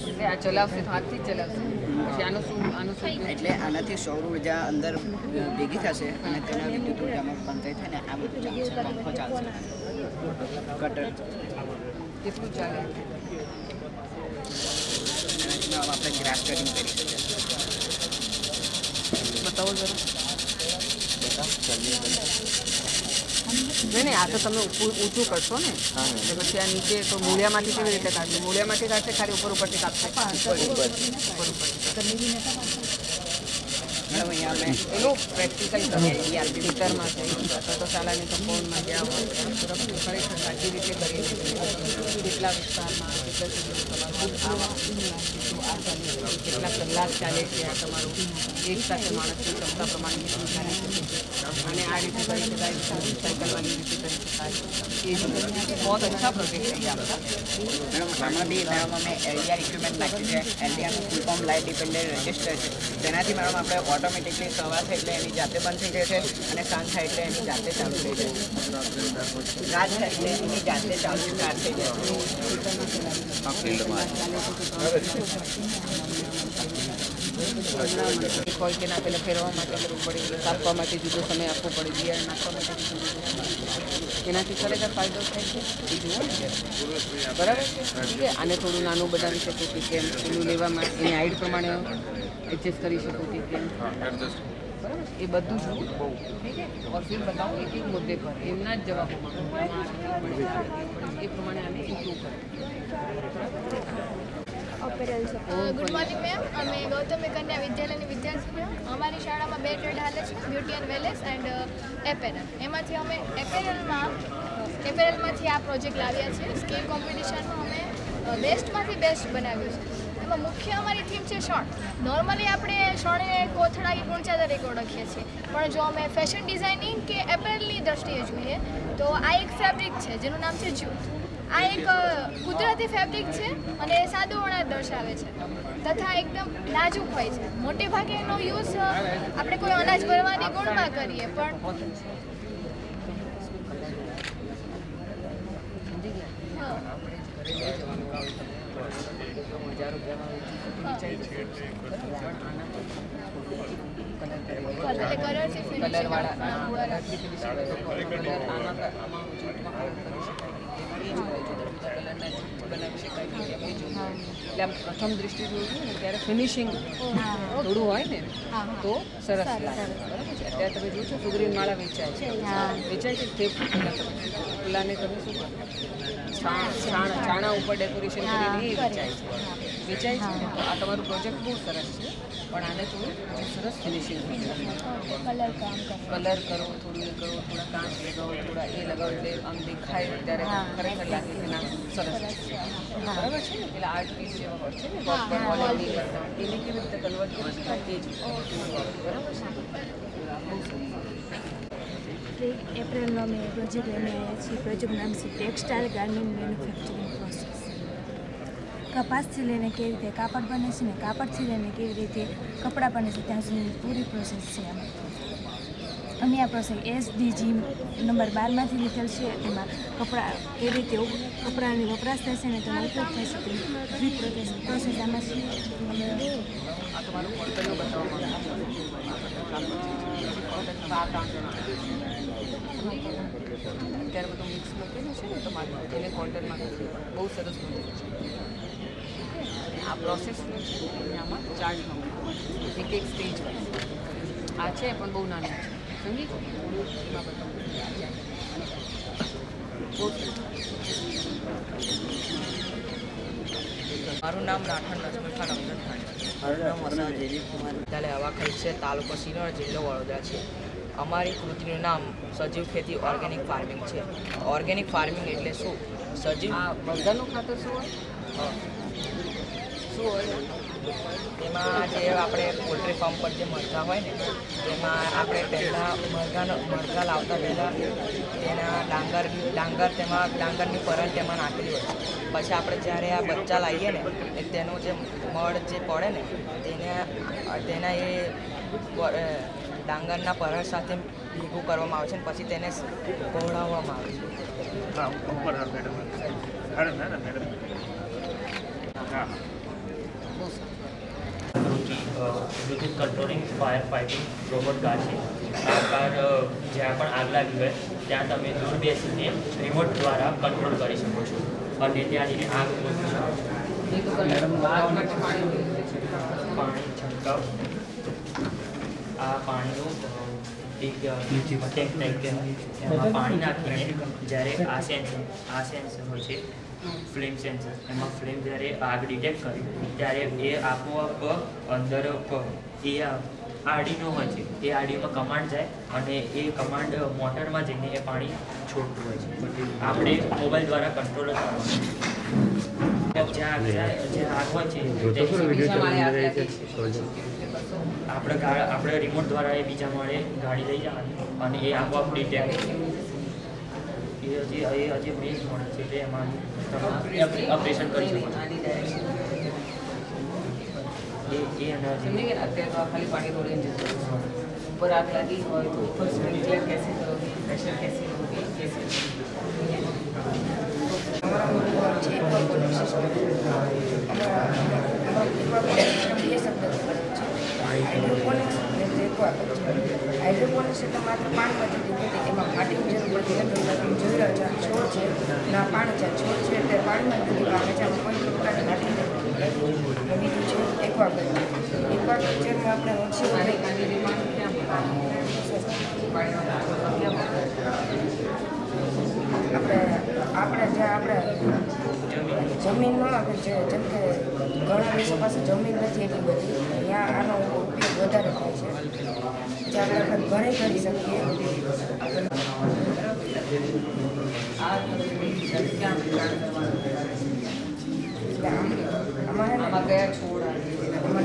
Speaker 2: એટલે આ ચલાવશે તો હાથથી જ ચલાવશે. પછી આનું શું
Speaker 16: એટલે આનાથી સૌર ઉર્જા અંદર ભેગી થશે અને તેના વિદ્યુત ઉર્જામાં રૂપાંતરિત થઈને આ બધું ચાલશે. પંખો ચાલશે, કટર
Speaker 2: કેટલું ચાલે?
Speaker 16: એનાથી આપણે ગ્રાસ કટિંગ કરી શકીએ.
Speaker 2: બતાવો જરા. નહીં આ તો તમે ઊંચું કરશો ને તો પછી આ નીચે તો મૂળિયામાંથી કેવી રીતે કાઢશે? મૂળિયામાંથી કાઢશે ખાલી ઉપરથી કાઢશે? એનું પ્રેક્ટિકલ ખેતરમાં છે તો શાળાની તો ફોનમાં ગયા હોય ખરેખર સાચી રીતે કરી કેટલા વિસ્તારમાં કેટલા કલાક ચાલે છે આ તમારું એક સાથે માણસની ક્ષમતા પ્રમાણે કેટલું ચાલે છે અને આ રીતે કરી શકાય સાયકલવાળી રીતે કરી શકાય એ જ બહુ અચ્છા પ્રોજેક્ટ છે આપણા.
Speaker 16: મેડમ આમાં બી મેડમ અમે એલડીઆર ઇક્વિપમેન્ટ નાખ્યું છે. એલડીઆરનું full form light dependent register છે. તેનાથી મેડમ આપણે ઓટોમેટિકલી સવાર થાય એટલે એની જાતે બંધ થઈ જાય છે અને સાંજ થાય એટલે એની જાતે ચાલુ થઈ જાય છે. રાત થાય એટલે એની જાતે ચાલુ સ્ટાર્ટ થઈ જાય
Speaker 2: છે. હોય કે ના પહેલાં ફેરવા માટે કરવું પડે એટલે કાપવા માટે જુદો સમય આપવો પડે બિયારણ નાખવા માટે એનાથી ખરેખર ફાયદો થાય છે એ જુઓ ને બરાબર છે. ઠીક છે આને થોડું નાનું બનાવી શકો કે કેમ પેલું લેવામાં એની હાઈટ પ્રમાણે એડજસ્ટ કરી શકો કે કેમ બરાબર એ બધું જુઓ. ઠીક છે ઓર ફિર બતાવો એક એક મુદ્દે પર એમના જ જવાબોમાં એ પ્રમાણે આને ઇમ્પ્રૂવ કરે.
Speaker 14: Good morning ma'am. અમે ગૌતમી કન્યા વિદ્યાલયની વિદ્યાર્થીઓ. અમારી શાળામાં 2 ટ્રેડ હાલે છે, beauty and wellness and apparel. એમાંથી અમે એપેરલમાંથી આ પ્રોજેક્ટ લાવ્યા છે. સ્કિલ કોમ્પિટિશનમાં અમે બેસ્ટમાંથી બેસ્ટ બનાવ્યું છે. એમાં મુખ્ય અમારી થીમ છે શોર્ટ. નોર્મલી આપણે શોર્ટને કોથળા કે કુંચા તરીકે ઓળખીએ છીએ, પણ જો અમે ફેશન ડિઝાઇનિંગ કે એપેરલની દ્રષ્ટિએ જોઈએ તો આ એક ફેબ્રિક છે જેનું નામ છે જૂટ. આ એક કુદરતી ફેબ્રિક છે અને સાદો વણાટ દર્શાવે છે તથા એકદમ નાજુક હોય છે. મોટે ભાગે એનો યુઝ આપણે કોઈ અનાજ ભરવાની ગુણમાં કરીએ પણ
Speaker 2: એટલે આમ પ્રથમ દૃષ્ટિ જોયું ને ત્યારે ફિનિશિંગ થોડું હોય ને તો સરસ લાગે. બરાબર છે. અત્યારે તમે જોશો સુગરીન માળા વેચાય છે તે પેલાને તમે શું કરો છાણા ઉપર ડેકોરેશન કરીને એ વેચાય છે ને તો આ તમારું પ્રોજેક્ટ બહુ સરસ છે પણ આને થોડું સરસ ફિનિશિંગ કલર કરો થોડું એ કરો થોડા કાંચ લગાવો થોડા એ લગાવો એટલે આમ દેખાય ત્યારે ખરેખર લાગે કે ના સરસ બરાબર છે ને એટલે આર્ટ પીસ જેવા હોય છે ને મોડેલની એને કેવી રીતે કન્વર્ટ કરી શકાય તે જ બરાબર છે.
Speaker 17: એપ્રિલનો અમે પ્રોજેક્ટ લઈને આવ્યા છીએ. પ્રોજેક્ટનું નામ છે ટેક્સટાઇલ ગાર્મેન્ટ મેન્યુફેક્ચરિંગ પ્રોસેસ. કપાસથી લઈને કેવી રીતે કાપડ બને છે ને કાપડથી લઈને કેવી રીતે કપડાં બને છે ત્યાં સુધીની પૂરી પ્રોસેસ છે આમાં. અમે આ પ્રોસેસ SDG નંબર 12માંથી લીધેલ છે. એમાં કપડાં કેવી રીતે કપડાની વપરાશ થશે ને તેનો ઉપયોગ થશે તે ફ્રી પ્રોસેસ આમાં છે.
Speaker 2: અત્યારે બધું મિક્સ મૂકેલું છે ને તમારે એને કોટનમાં બહુ સરસ બને છે. આ પ્રોસેસ આમાં 4 એક એક સ્ટેજ આ છે પણ બહુ નાની છે સમજી એમાં
Speaker 11: મારું નામ રાઠણ નજમલ ખાન અમજદખાન છે. મારું નામ વસા જયદીપ કુમાર વિદ્યાલય હવાખલ છે, તાલુકો સિનોર, જિલ્લો વડોદરા છે. અમારી કૃતિનું નામ સજીવ ખેતી ઓર્ગેનિક ફાર્મિંગ છે. ઓર્ગેનિક ફાર્મિંગ એટલે શું? સજીવ
Speaker 2: બધાનું ખાતર શું હોય? શું હોય?
Speaker 11: તેમાં જે આપણે પોલ્ટ્રી ફાર્મ પર જે મરઘા હોય ને તેમાં આપણે પહેલાં મરઘા લાવતા પહેલાં તેના ડાંગરની પરત તેમાં નાખેલી હોય છે. પછી આપણે જ્યારે આ બચ્ચા લાવીએ ને તેનું જે મળ જે પડે ને તેના એ ડાંગરના પરત સાથે ભેગું કરવામાં આવે છે અને પછી તેને પહોળાવવામાં આવે છે.
Speaker 18: Bluetooth controlling fire fighting robot car છે. આ કાર જ્યાં પણ આગ લાગી હોય ત્યાં તમે દૂર બેસીને રિમોટ દ્વારા કંટ્રોલ કરી શકો છો અને ત્યાંની આગ ઓછી પાણી છંટકાવ. આ પાણીનું એક ટેન્ક એમાં પાણી નાખીને જ્યારે આ સેન્સર હોય છે ફ્લેમ સેન્સર, એમાં ફ્લેમ જ્યારે આગ ડિટેક્ટ કરી ત્યારે એ આપોઆપ અંદર એ આરડીનો હોય છે એ આરડીમાં કમાન્ડ જાય અને એ કમાન્ડ મોટરમાં જઈને એ પાણી છોડતું હોય છે. આપણે મોબાઈલ દ્વારા કંટ્રોલ જ્યાં આગ હોય છે આપણે રિમોટ દ્વારા એ બીજા માળે ગાડી લઈ જવાની અને એ આપોઆપ ડિટેક્ટ એ હજી મેઇન મોડલ છે એટલે એમાં ઓપરેશન કરી શકો છો.
Speaker 2: समझे कि અત્યારે तो खाली पानी थोड़ी जैसे ऊपर आग लगी हो तो ऊपर स्प्रिंकलर कैसे करोगे, प्रेशर कैसे होगी, कैसे
Speaker 19: હાઇડ્રોપોનિક્સ એટલે માત્ર પાણી બચતી ખેતી, એમાં માટીની જરૂર પડતી નથી. તમે જોઈ રહ્યા છો છોડ છે ના પાણી છે, છોડ છે એટલે પાણીમાં વૃદ્ધિ પામે છે. આમાં કોઈ પ્રકારની માટી નથી. બીજું છે એક્વાકલ્ચર. એક્વાકલ્ચરમાં આપણે ઓછી આપણે જમીનમાં આપણે જેમ કે ઘણા દેશો પાસે જમીન નથી એટલી બધી, ત્યાં આનો ઉપયોગ વધારે થાય છે, જ્યાં આપણે ઘરે કરી શકીએ.
Speaker 2: આમાં કયા છોડ આમાં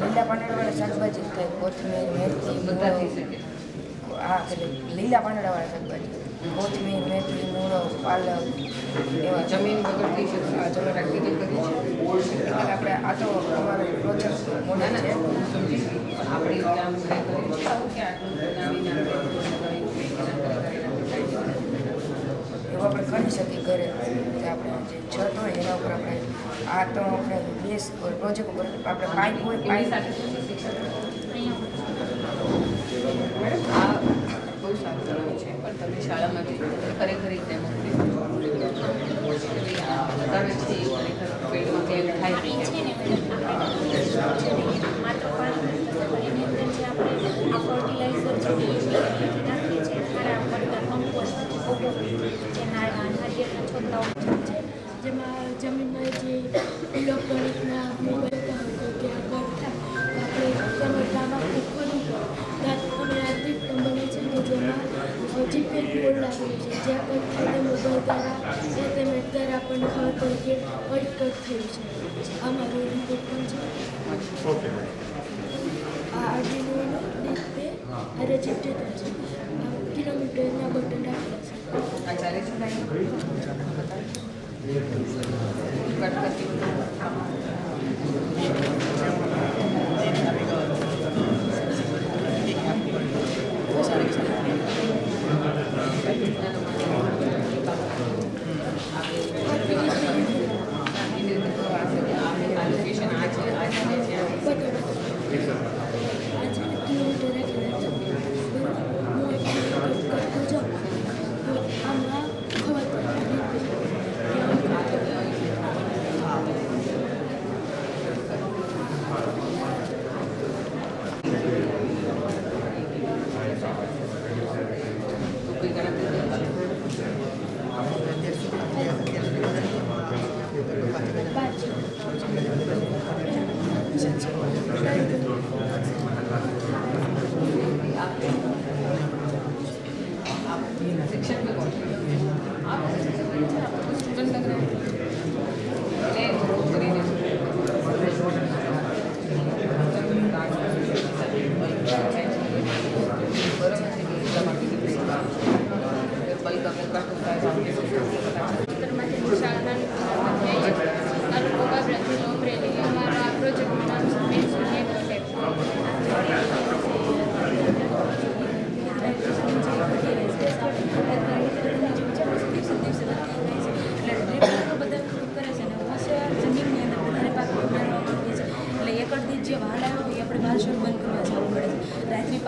Speaker 19: લીલા પાંદડાવાળા શાકભાજી થાય, કોથમીર, મેથી,
Speaker 2: બધા થઈ શકે.
Speaker 19: હા લીલા પાંદડાવાળા શાકભાજી, કોથમીર, મેથી, મૂળો, પાલક એવા
Speaker 2: જમીન વગર થઈ શકે.
Speaker 19: જમીન પ્રેક્ટિકલ કરી છે આપણે. આ તો અમારો પ્રોજેક્ટ મોડેલ છે.
Speaker 2: સમજી આપણે કામ એવું
Speaker 19: આપણે કરી શકીએ ઘરે. કે આપણે જે છત હોય એના ઉપર આપણે આ તો આપણે બેસ પ્રોજેક્ટ ઉપર આપણે પાઇપ હોય પાઇપ
Speaker 2: આ બહુ સારું કરવું છે પણ તમે શાળામાંથી ખરેખર એક ડેમો બતાવે છે ખરેખર ફિલ્ડમાં ક્લેમ થાય છે.
Speaker 8: માત્ર પાણી એની અંદર જે આપણે આ ફર્ટિલાઇઝર જે નાખીએ છીએ સારા પડતર કમ્પોસ્ટ જે નારિયેળના છોડલાઓ છે,
Speaker 13: જેમાં જમીનમાં જે ઇલેક્ટ્રોનિકના મોબાઈલ કે આગળ થાય તો આપણે સમજવામાં ખૂબ કરવું પડે. અમે આર્થિક બને છે કે જેમાં જીપીએસ બોર્ડ લાગેલું છે, જ્યાં કંઈક થાય મોબાઈલ દ્વારા એસએમએસ દ્વારા આપણને ખબર પડે કે કઈ કટ થયું છે. અમારો રિપોર્ટ પણ છે. આ આર્ડિનોનો ડિસ્પ્લે આ રજિસ્ટ્રેટર છે. કિલોમીટરના બટન રાખેલા છે.
Speaker 2: આ ચાલે છે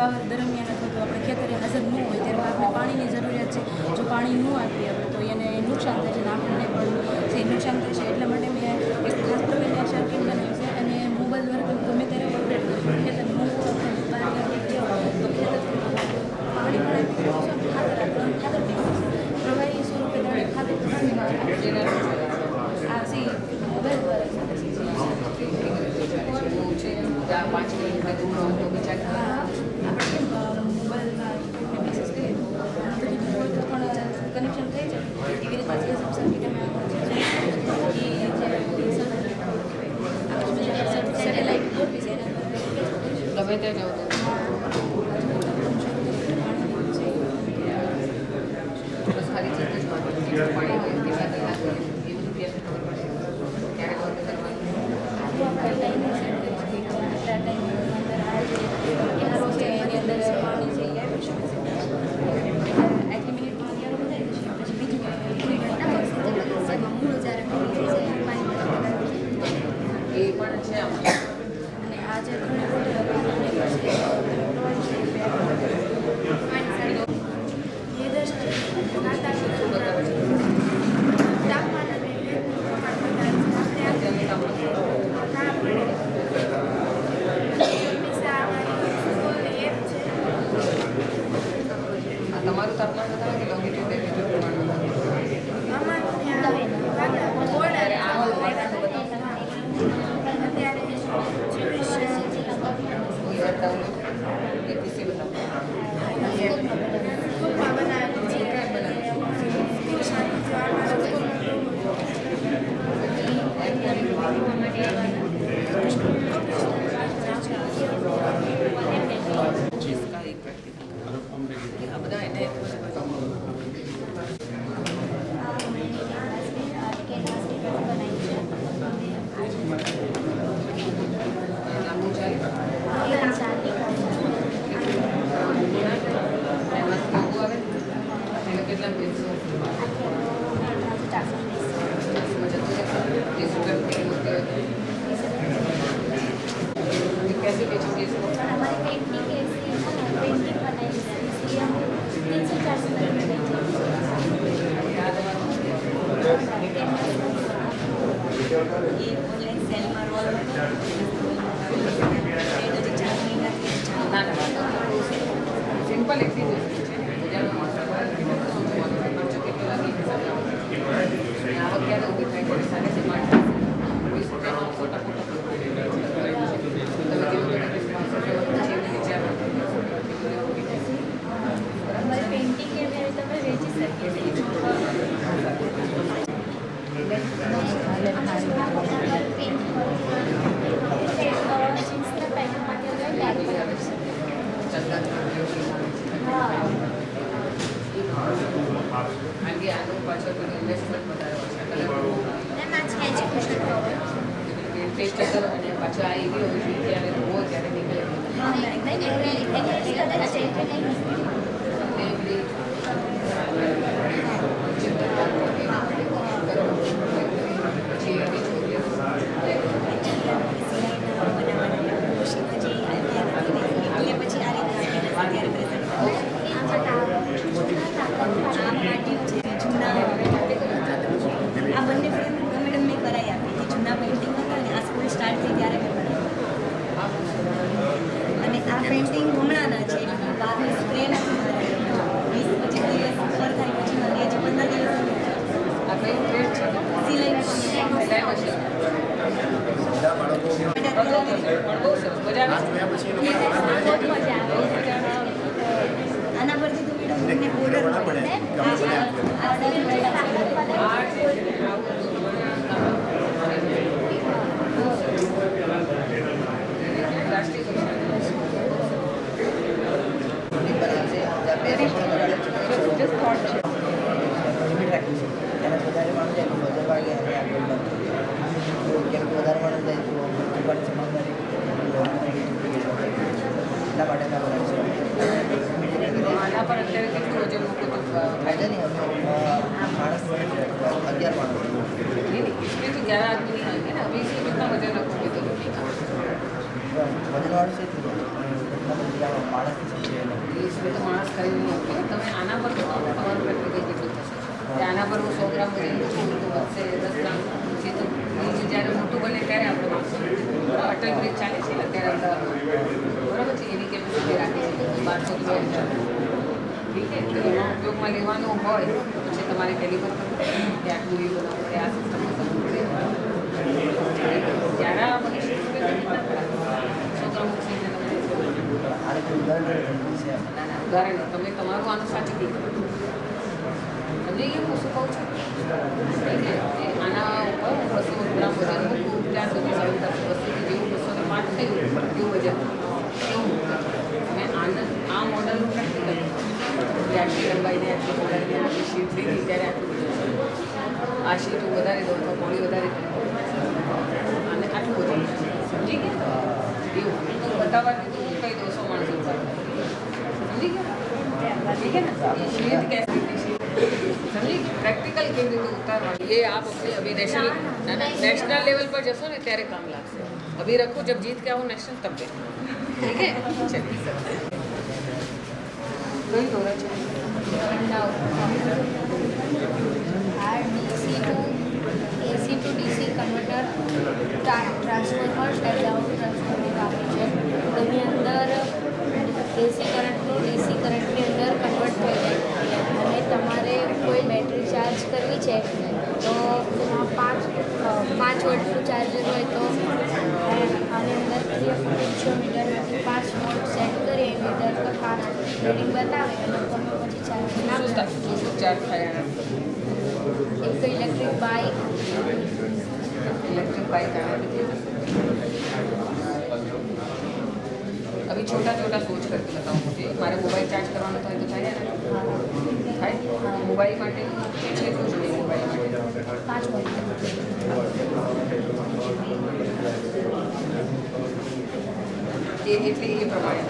Speaker 17: વાવર દરમિયાન અથવા તો આપણે ખેતરે હાજર ન હોય ત્યારે આપણે પાણીની જરૂરિયાત છે. જો પાણી ન આપીએ આપણે તો એને નુકસાન થાય છે અને આપણને પણ જે નુકસાન થાય છે. એટલા માટે મેં એક ખાસ પ્રકારની સર્કિટ બનાવી છે અને મોબાઈલ દ્વારા ગમે ત્યારે અપડેટ કરું છું. ખેતર ન હોય તો ખેતર પાણી પણ આપી શકું છું, ખાતર બી પ્રવાહી સ્વરૂપે ખાતર આ સી મોબાઈલ દ્વારા
Speaker 2: 5 કિલોમીટર દૂર હોય તો બીજા
Speaker 17: મોબાઈલમાં મેસેજ કરીએ તો પણ કનેક્શન થઈ જાય. એવી રીતે સેટેલાઇટ ગોઠવી છે
Speaker 2: ગમે તે જવું બસ ખાલી ચીજ જ પાણી હોય કેટલા કલાક હોય એ બધું બી આપણે ખબર પડશે ક્યારે બંધ તમારું તાપમાન બતાવે કે લોંગિટ્યુડ લેટિટ્યુડ कैसे बेचोगे इसको?
Speaker 8: हमारी पेंटिंग ऐसी है ना, पेंटिंग बनाई है इसलिए हम 300-400 तक में
Speaker 2: सिंपल एक्सरसाइज
Speaker 8: हमारी पेंटिंग के मेरे तो मैं वेची सकती
Speaker 2: आगे आने पाछળ કોઈ ઇન્વેસ્ટમેન્ટ વધારે હોય છે ટેસ્ટ કરો અને પાછો આ એવી હોય છે ત્યારે બહુ ત્યારે નીકળે
Speaker 7: આ બંને ફ્રેમ મેડમ મેં કરાવી આપી હતી. જૂના પેઇન્ટિંગ હતા ને આ સ્કૂલ સ્ટાર્ટ થઈ ત્યારે મેં બનાવી અને આ પેઇન્ટિંગ હમણાંના છે સ્પ્રે નથી 20-25 દિવસ ઉપર થાય પછી મને હજી 15 દિવસ
Speaker 2: આ કઈ ટ્રેડ છે
Speaker 7: સિલાઈ આના પરથી તો મેડમ મને બોર્ડર પડે
Speaker 2: આના પર અત્યારે કેટલું વજન મૂકું તો ફાયદા નહીં માણસ 11 માણસ नहीं इसमें तो 11 आदमी नहीं आएंगे ना अभी इसमें कितना वजन रखोगे तो वजन वाले से माणस इसमें तो माणस खरीद नहीं होती તમે આના પર તમારું પ્રેક્ટિકલ કેટલું થશે કે આના પર હું 100 ગ્રામ વજન છું તો વધશે 10 ગ્રામ પછી તો બીજું જ્યારે મોટું બને ત્યારે આપણે માપશું અટલ બ્રિજ ચાલે છે અત્યારે બરાબર છે એની કેપેસિટી રાખી છે 1200 ઠીક છે તો એમાં ઉપયોગમાં લેવાનું હોય પછી તમારે ડેલિવર કરવું કે આટલું એ બનાવવું પડે આ સિસ્ટમમાં કરવું પડે જ્યારે આ બની શકે 100 ગ્રામ ઓક્સિજન ઉદાહરણ તમે તમારું આનું સાચી દીધું સમજી ગયું હું શું કહું છું આના ઉપર 200 ગ્રામ વજન મૂકું ત્યાં સુધી 200 જેવું 205 થયું એવું વજન એવું મેં આ મોડલનું પ્રેક્ટિકલ આટલી લંબાઈને આટલી મોડલને આટલી શીટ લીધી ત્યારે આટલું આ શીટ હું વધારે દઉં તો મોડી વધારે અને આટલું વજન સમજી ગયા એવું તો બતાવવાથી તો હું કહી દઉં 100 માણસો સમજી ગયા ठीक है ना शीत कैसे समझी प्रैक्टिकल केवी રીતે ઉતારવાની ये आप अपने अभी नेशनल लेवल पर जैसो ने ત્યારે काम लागશે अभी रखो जब जीत के आओ नेशनल तब देखो ठीक है चलिए सर कोई हो रहा है
Speaker 8: AC to DC converter transformer step down transformer આપે છે તેની અંદર AC કરંટનું DC કરંટની અંદર કન્વર્ટ થઈ જાય અને તમારે કોઈ બેટરી ચાર્જ કરવી છે તો એમાં 5 વોલ્ટનું ચાર્જર હોય તો આની અંદર 6 મીટરમાંથી 5 વોલ્ટ સેટ કરી મીટર પર 5 રીડિંગ બતાવે અને તમે પછી ચાર્જ નાખો
Speaker 2: ચાર્જ થાય
Speaker 8: एक इलेक्ट्रिक बाइक
Speaker 2: अभी छोटा छोटा सोच करके बताऊँ मुझे हमारे मोबाइल चार्ज करवाना तो है तो चाहिए ना मोबाइल માટે કેટલું જોઈએ મોબાઈલ માટે
Speaker 8: 5 વોલ્ટ
Speaker 2: એટલે એ પ્રમાણે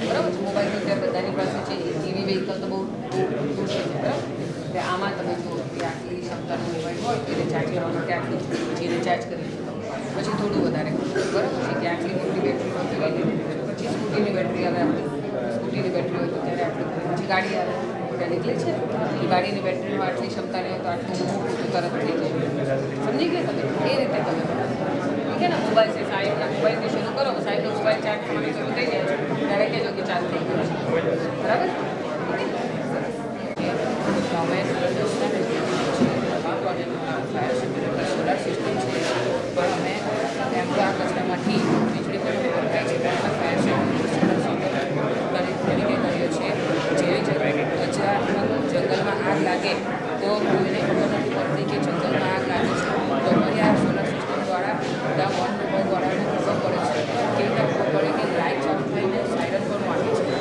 Speaker 2: બરાબર છે મોબાઈલ તો અત્યારે બધાની પાસે છે ઈવી વ્હીકલ તો બહુ દૂર છે બરાબર એટલે આમાં તમે જો આટલી ક્ષમતાનો મોબાઈલ હોય તો એને ચાર્જ કરવા માટે આટલું પછી એને ચાર્જ કરી શકો પછી થોડું વધારે બરાબર છે કે આટલી મોટી બેટરી હોય તો પછી સ્કૂટીની બેટરી આવે આપણી સ્કૂટીની બેટરી હોય તો ત્યારે આટલું પછી ગાડી આવે ત્યાં નીકળે છે એ ગાડીની બેટરીમાં આટલી ક્ષમતા નહીં હોય તો આટલું મોટું તરત થઈ જાય સમજી ગયા તમે એ રીતે તમે ઠીક છે ને મોબાઈલ છે સાહેબના મોબાઈલથી શરૂ કરો સાહેબનો મોબાઈલ ચાર્જ થવાની શરૂ થઈ જાય ત્યારે કહેજો કે ચાર્જ થઈ ગયો છે બરાબર સોલાર સિસ્ટમ છે પણ અમે આ કચરામાંથી વીજળી પણ થાય છે ફાયર તરીકે કર્યો છે જે જંગલમાં આગ લાગે તો કોઈને ખબર નથી પડતી કે જંગલમાં આગ લાગે છે તો અમારી આ સોલાર સિસ્ટમ દ્વારા બધા વોર્ડવાળાને ખબર પડે છે કેવી રીતે ખબર પડે કે લાઇટ ચાલુ થઈને સાયરન પણ વાગે છે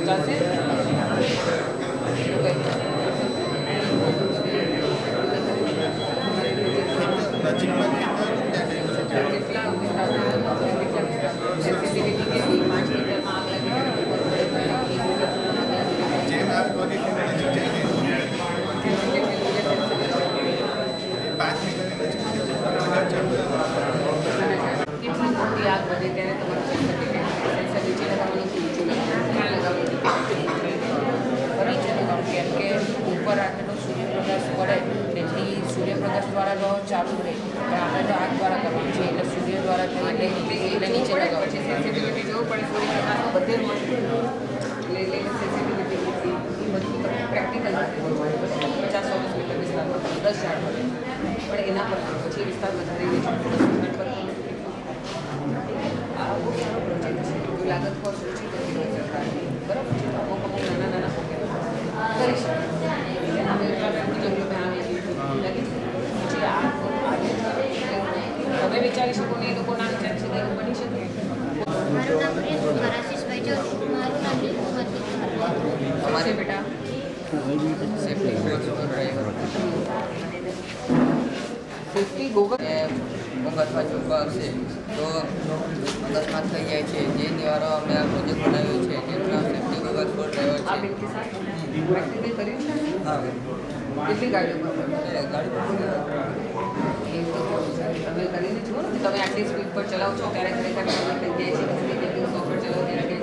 Speaker 2: ચાલશે ઉપર રાખેલો સૂર્યપ્રકાશ પડે તેથી સૂર્યપ્રકાશ દ્વારા જો ચાલુ રહે પણ આપણે તો આગ દ્વારા કરવાનું છે એટલે સૂર્ય દ્વારા થઈ એટલે નીચે લગાવવાનું છે સેન્સિટિવિટી જોવું પડે સૂર્યપ્રકાશનો બધે એટલે સેન્સિટિવિટી એ બધું પ્રેક્ટિકલ 50-100 મીટર વિસ્તારમાં 10 ઝાડ પડે પણ એના પર પછી વિસ્તાર વધારે આ બહુ સારો પ્રોજેક્ટ છે લાગત પર ઓછી કરી સરકારની બરાબર છે અમુક નાના નાના કરી શકે તમે વિચારી શકો ને એ લોકો ના વિચારી શકે એવું બની શકે અમારે બેટા સેફ્ટી ગૂગલ
Speaker 20: ભૂકંપ અથવા ઝોકાં હશે તો અકસ્માત થઈ જાય છે. જે નિવારવા અમે આ પ્રોજેક્ટ બનાવ્યો છે જેનું નામ સેફ્ટી ગોગલ ફોર ડ્રાઈવર છે. હા,
Speaker 2: કેટલી ગાડીઓ તમે કરીને છો ને તમે આટલી સ્પીડ પર ચલાવો છો ત્યારે ખરેખર થઈ જાય છે કે સોફ્ટવેર ચલાવો ત્યારે કઈ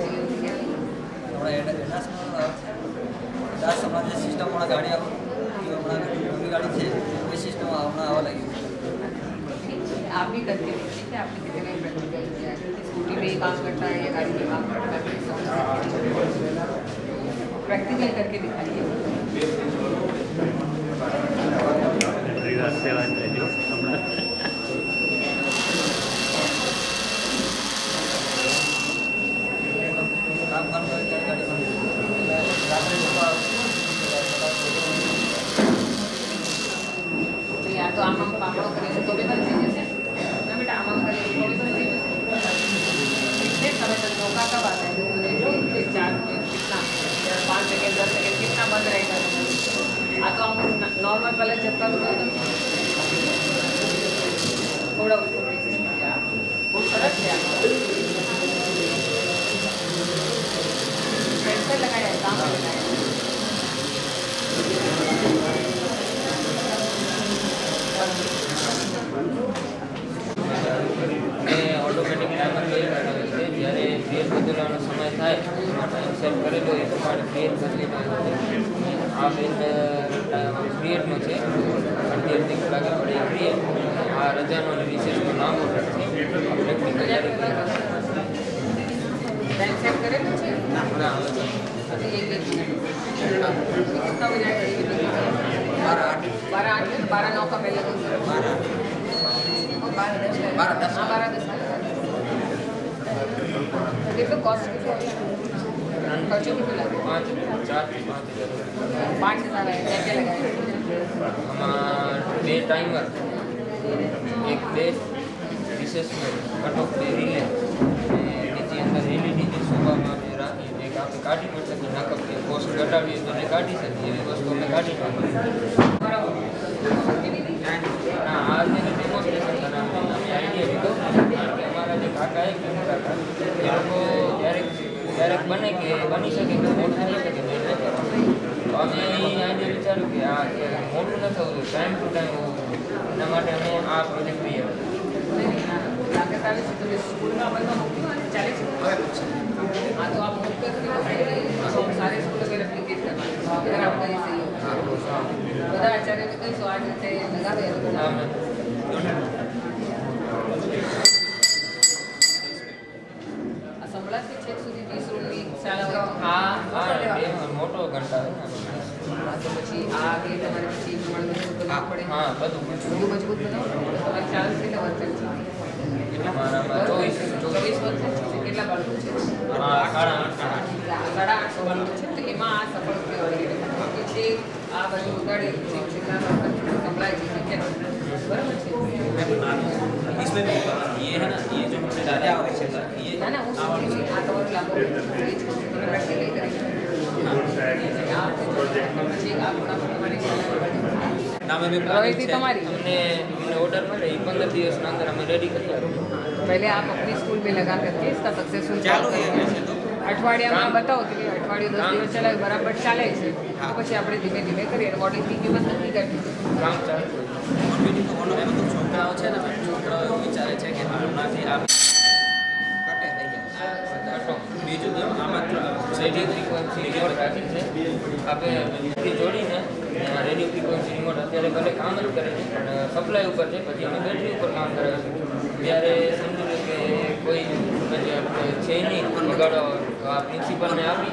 Speaker 20: દાસ હમણાં જે સિસ્ટમવાળા ગાડી હમણાં નવી ગાડી છે એ સિસ્ટમ હમણાં આવવા લાગ્યું.
Speaker 2: आपकी करके देखिए कि आपने कितने प्रैक्टिकल किया है, स्कूटी में ही काम करता है या गाड़ी में काम करता है, प्रैक्टिकल करके दिखाइए. या तो आम पापड़ों करें तो भी बन जैसे ना बेटा आम करें तो भी बन जैसे समय तक मौका कब आता है 4 कितना 5 सेकेंड 10 सेकेंड कितना बंद रहेगा. तो हम नॉर्मल कलर झपका करो थोड़ा उसको बहुत सरस है. सेंसर लगाया है काम लगाया
Speaker 21: ઓટોમેટિક ટાઈમર બે બનાવે છે. જ્યારે ગેર બદલવાનો સમય થાય ટાઈમ સેટ કરેલો એ પ્રમાણે ગેર બદલી આ બેન ક્રિએટનો છે. 38 કલાકે પડે ક્રિએટ. આ રજાનો અને રિસેસનો લાંબો રટ છે. પ્રેક્ટિકલ તૈયારી
Speaker 2: टाइम सेट करें ना
Speaker 21: ના
Speaker 2: अभी 1 मिनट कितना हो जाएगा 12 9 का पहले 12 10 कितना कॉस्ट खर्चो कितना लगे 5,000 है क्या लगाए
Speaker 21: બે ટાઈમર એક બે રિસેસમેન્ટ કટ ઓફ બે રિલે નીચે અંદર એલઈડી જે શોભામાં આપણે રાખીએ એક આપણે કાઢી પણ શકીએ નાકપ કે કોસ્ટ ઘટાડીએ તો એને કાઢી શકીએ એવી વસ્તુ અમે કાઢી નાખીએ. આ જે ડેમોન્સ્ટ્રેશન કરાવે અમે આઈડિયા લીધો કારણ કે અમારા જે કાકા એક કાકા એ લોકો ક્યારેક બને કે બની શકે કે મોટું થઈ શકે તો એને તો અમે આઈડિયા વિચાર્યું કે આ મોટું ન થવું જોઈએ ટાઈમ ટુ ટાઈમ હોવું જોઈએ. એના માટે અમે આ પ્રોજેક્ટ તૈયાર
Speaker 2: स्कूल में अपन चालीस हाँ तो आप मुझ पर सारे स्कूलों में रेप्लिकेट करना अगर आपका ये सही हो बता आचार्य में कई 108 घंटे लगा दे સંભળાથી છેક સુધી 30 રૂમની શાળા હોય
Speaker 21: હા મોટો ઘંટા
Speaker 2: તો પછી આ કે તમારે પછી પ્રમાણે કરવું પડે
Speaker 21: હા બધું
Speaker 2: મજબૂત બનાવો તમારે ચાર્જ કેટલા વર્ષ છે
Speaker 21: અમારામાં 24
Speaker 2: વર્ષ છે કેટલા બાળકો છે 850 બાળકો છે તો એમાં આ સફળ કહેવાય છે આ બધું ઉગાડી કેટલા સંભળાય છે क्या बराबर है
Speaker 22: इसमें भी ये है ना ये जो हमने डाले ये
Speaker 2: ना ना वो समझिए आ तो लागू प्रैक्टिकल करेंगे
Speaker 21: हमने ऑर्डर में 15 दिवस के अंदर हमें रेडी कर दिया.
Speaker 2: पहले आप अपनी स्कूल में लगा करके इसका सक्सेसफुल चालू અઠવાડિયામાં બતાવો કે અઠવાડિયું 10 દિવસ ચલાવે બરાબર ચાલે છે તો પછી આપણે ધીમે ધીમે કરીએ મોડેલની કિંમત નક્કી કરવી
Speaker 21: કામ ચાલુ
Speaker 22: છોકરાઓ છે ને છોકરાઓ એવું વિચારે છે કે હમણાંથી આ કટે થઈ ગયા બીજું તો આમાં
Speaker 21: રેડિયો ફ્રીક્વન્સી રિમોટ રાખી છે આપણે જોડીને રેડિયો ફ્રીક્વન્સી રિમોટ અત્યારે ભલે કામ જ કરે છે પણ સપ્લાય ઉપર છે પછી અમે બેટરી ઉપર કામ કરે છે. ત્યારે સમજી લો કે કોઈ છે નહીં વગાડો આ પ્રિન્સિપલને આપી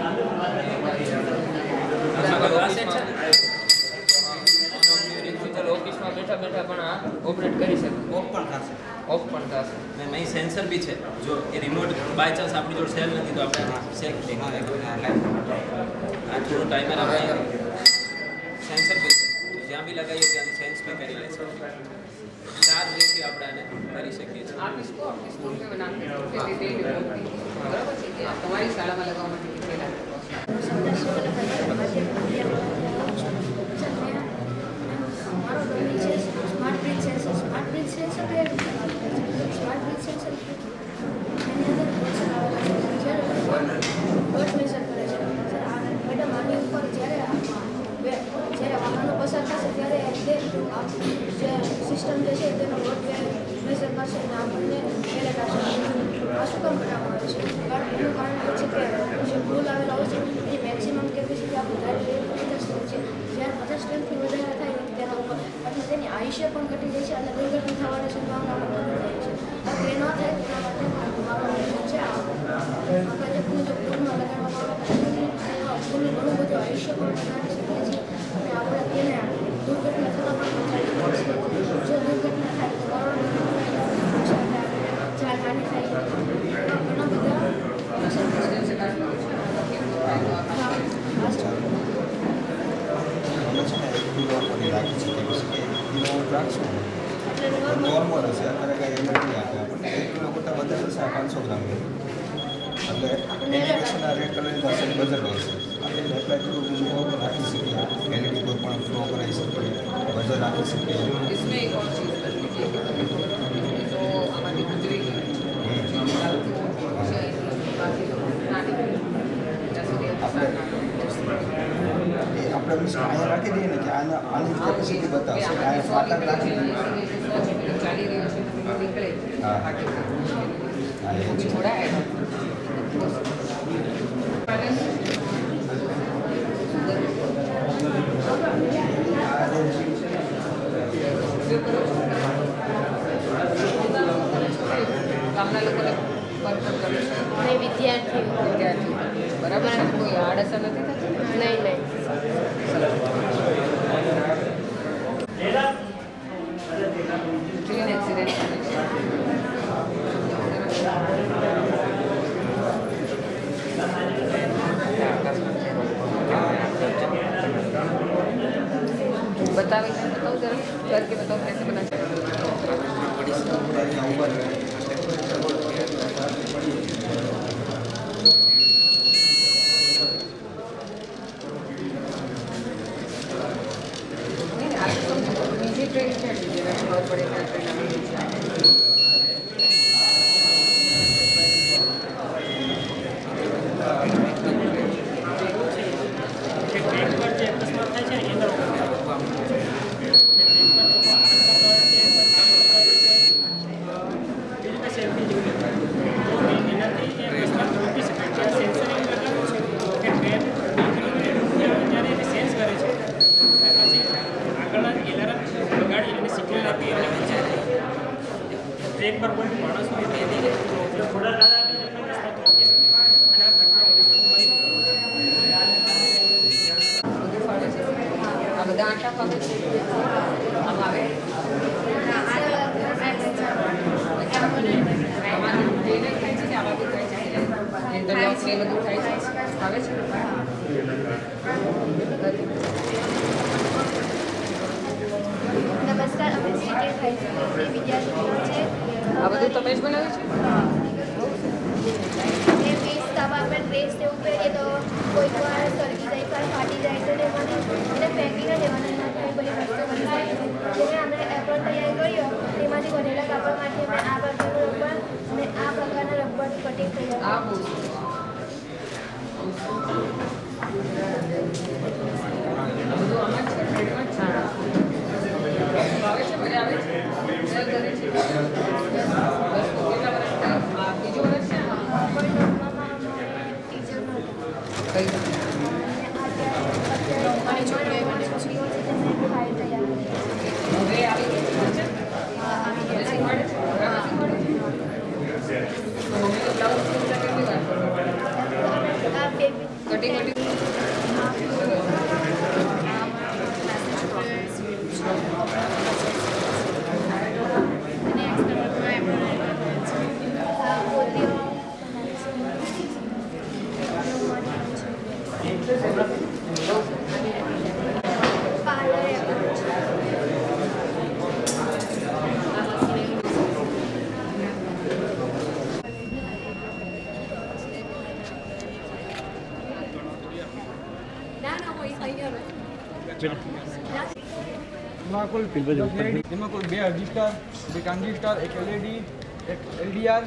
Speaker 21: ઓફિસમાં બેઠા બેઠા પણ આ ઓપરેટ કરી શકે ઓફ પણ થશે
Speaker 22: મેં અહીં સેન્સર બી છે જો એ રિમોટ બાય ચાન્સ આપણી જોડે સેલ નથી તો આપણે સેલ આ થોડું ટાઈમર આપણે સેન્સર બી છે તો જ્યાં બી લગાવીએ ત્યાંથી સેન્સ બી કરી લે છે 4 વેથી આપણે આને કરી શકીએ છીએ
Speaker 2: आप इसको अपनी स्कूल में बना के बराबर છે કે તમારી શાળામાં લગાવવા માટે કેટલા
Speaker 13: સ્માર્ટ બ્રિજ છે જે છે તેનો લોટ મેઝર કરશે અને આપણને પહેલે કાઢશે આ શું કામ કરવામાં આવે છે કારણ એનું કારણ એ છે કે જે ભૂલ આવેલા હોય છે એની મેક્સિમમ કેપેસિટી આપણે ધારી લઈએ 50 સ્ટ્રેન્થ છે જ્યારે 50 સ્ટ્રેન્થથી વધારે થાય તેના ઉપર એટલે તેની આયુષ્ય પણ ઘટી જાય છે અને દુર્ઘટના થવાની સંભાવના પણ ઘટી જાય છે એ ન થાય તેના માટે મારો છે આપણે જે ભૂલમાં લગાડવામાં આવે ભૂલનું ઘણું બધું આયુષ્ય પણ વધારી શકીએ છીએ અને આપણે તેને દુર્ઘટના થતા પણ બચાવી શકીએ છીએ જો દુર્ઘટના થાય તો જાનહાનિ થાય ઘણા બધા
Speaker 4: નોર્મલ હશે અત્યારે કાંઈ એમ નથી આપે આપણને 1 કિલો કરતાં વધારે હશે 500 ગ્રામ એટલે એનિમેશનના રેડ કલરની પાસે બજર હશે આપણે એપ્લાય થોડું બીજું રાખી શકીએ એલઈડી કોઈ પણ ફ્લો કરાવી શકીએ બજર રાખી શકીએ
Speaker 2: इसमें एक और चीज़ कर लीजिए तो हमारी गुजरी
Speaker 4: આપણે મીન્સ અહીંયા રાખી દઈએ ને કે આની કેપેસિટી બતાવશે આ ફાટક રાખી
Speaker 2: ચાલી રહ્યો છે નીકળે
Speaker 4: હા એ
Speaker 2: થોડા એડ ગામના લોકોને વર્કર કરે છે
Speaker 1: નહીં વિદ્યાર્થીઓ
Speaker 2: બરાબર છે કોઈ આડઅસર નથી થતી
Speaker 1: નહીં
Speaker 2: ક્લીન એક્સિડન્ટ बताओ जरा करके बताओ कैसे बना ट्रेन कर लीजिएगा बहुत बड़े
Speaker 5: ટ્રેક પર કોઈ માણસ હોય તે થોડા દાદા અને આ ઘટના
Speaker 2: આ બધા આટા પામે છે આમ આવે ઇન્ટરલોક એ બધું થાય છે આવે છે
Speaker 13: નમસ્કાર અમે સીટેટ હાઈસ્કૂલની વિદ્યાર્થીઓ છે
Speaker 2: આ બધું તમે જ બનાવ્યું
Speaker 13: છે એ પીસ તાવા પર ડ્રેસ એવું પહેરીએ તો કોઈક વાર સરકી જાય કાલ ફાટી જાય તો એને ફેંકી ન દેવાના એનાથી બધી વસ્તુ બની જાય જેને અમે એપ્રોન તૈયાર કર્યો તેમાંથી બનેલા કાપડમાંથી અમે આ પ્રકારનું રબર અને આ પ્રકારના રબરનું કટિંગ તૈયાર
Speaker 23: એમાં કુલ 2 રજિસ્ટર 2 ટ્રાન્ઝિસ્ટર એક એલઈડી એક એલડીઆર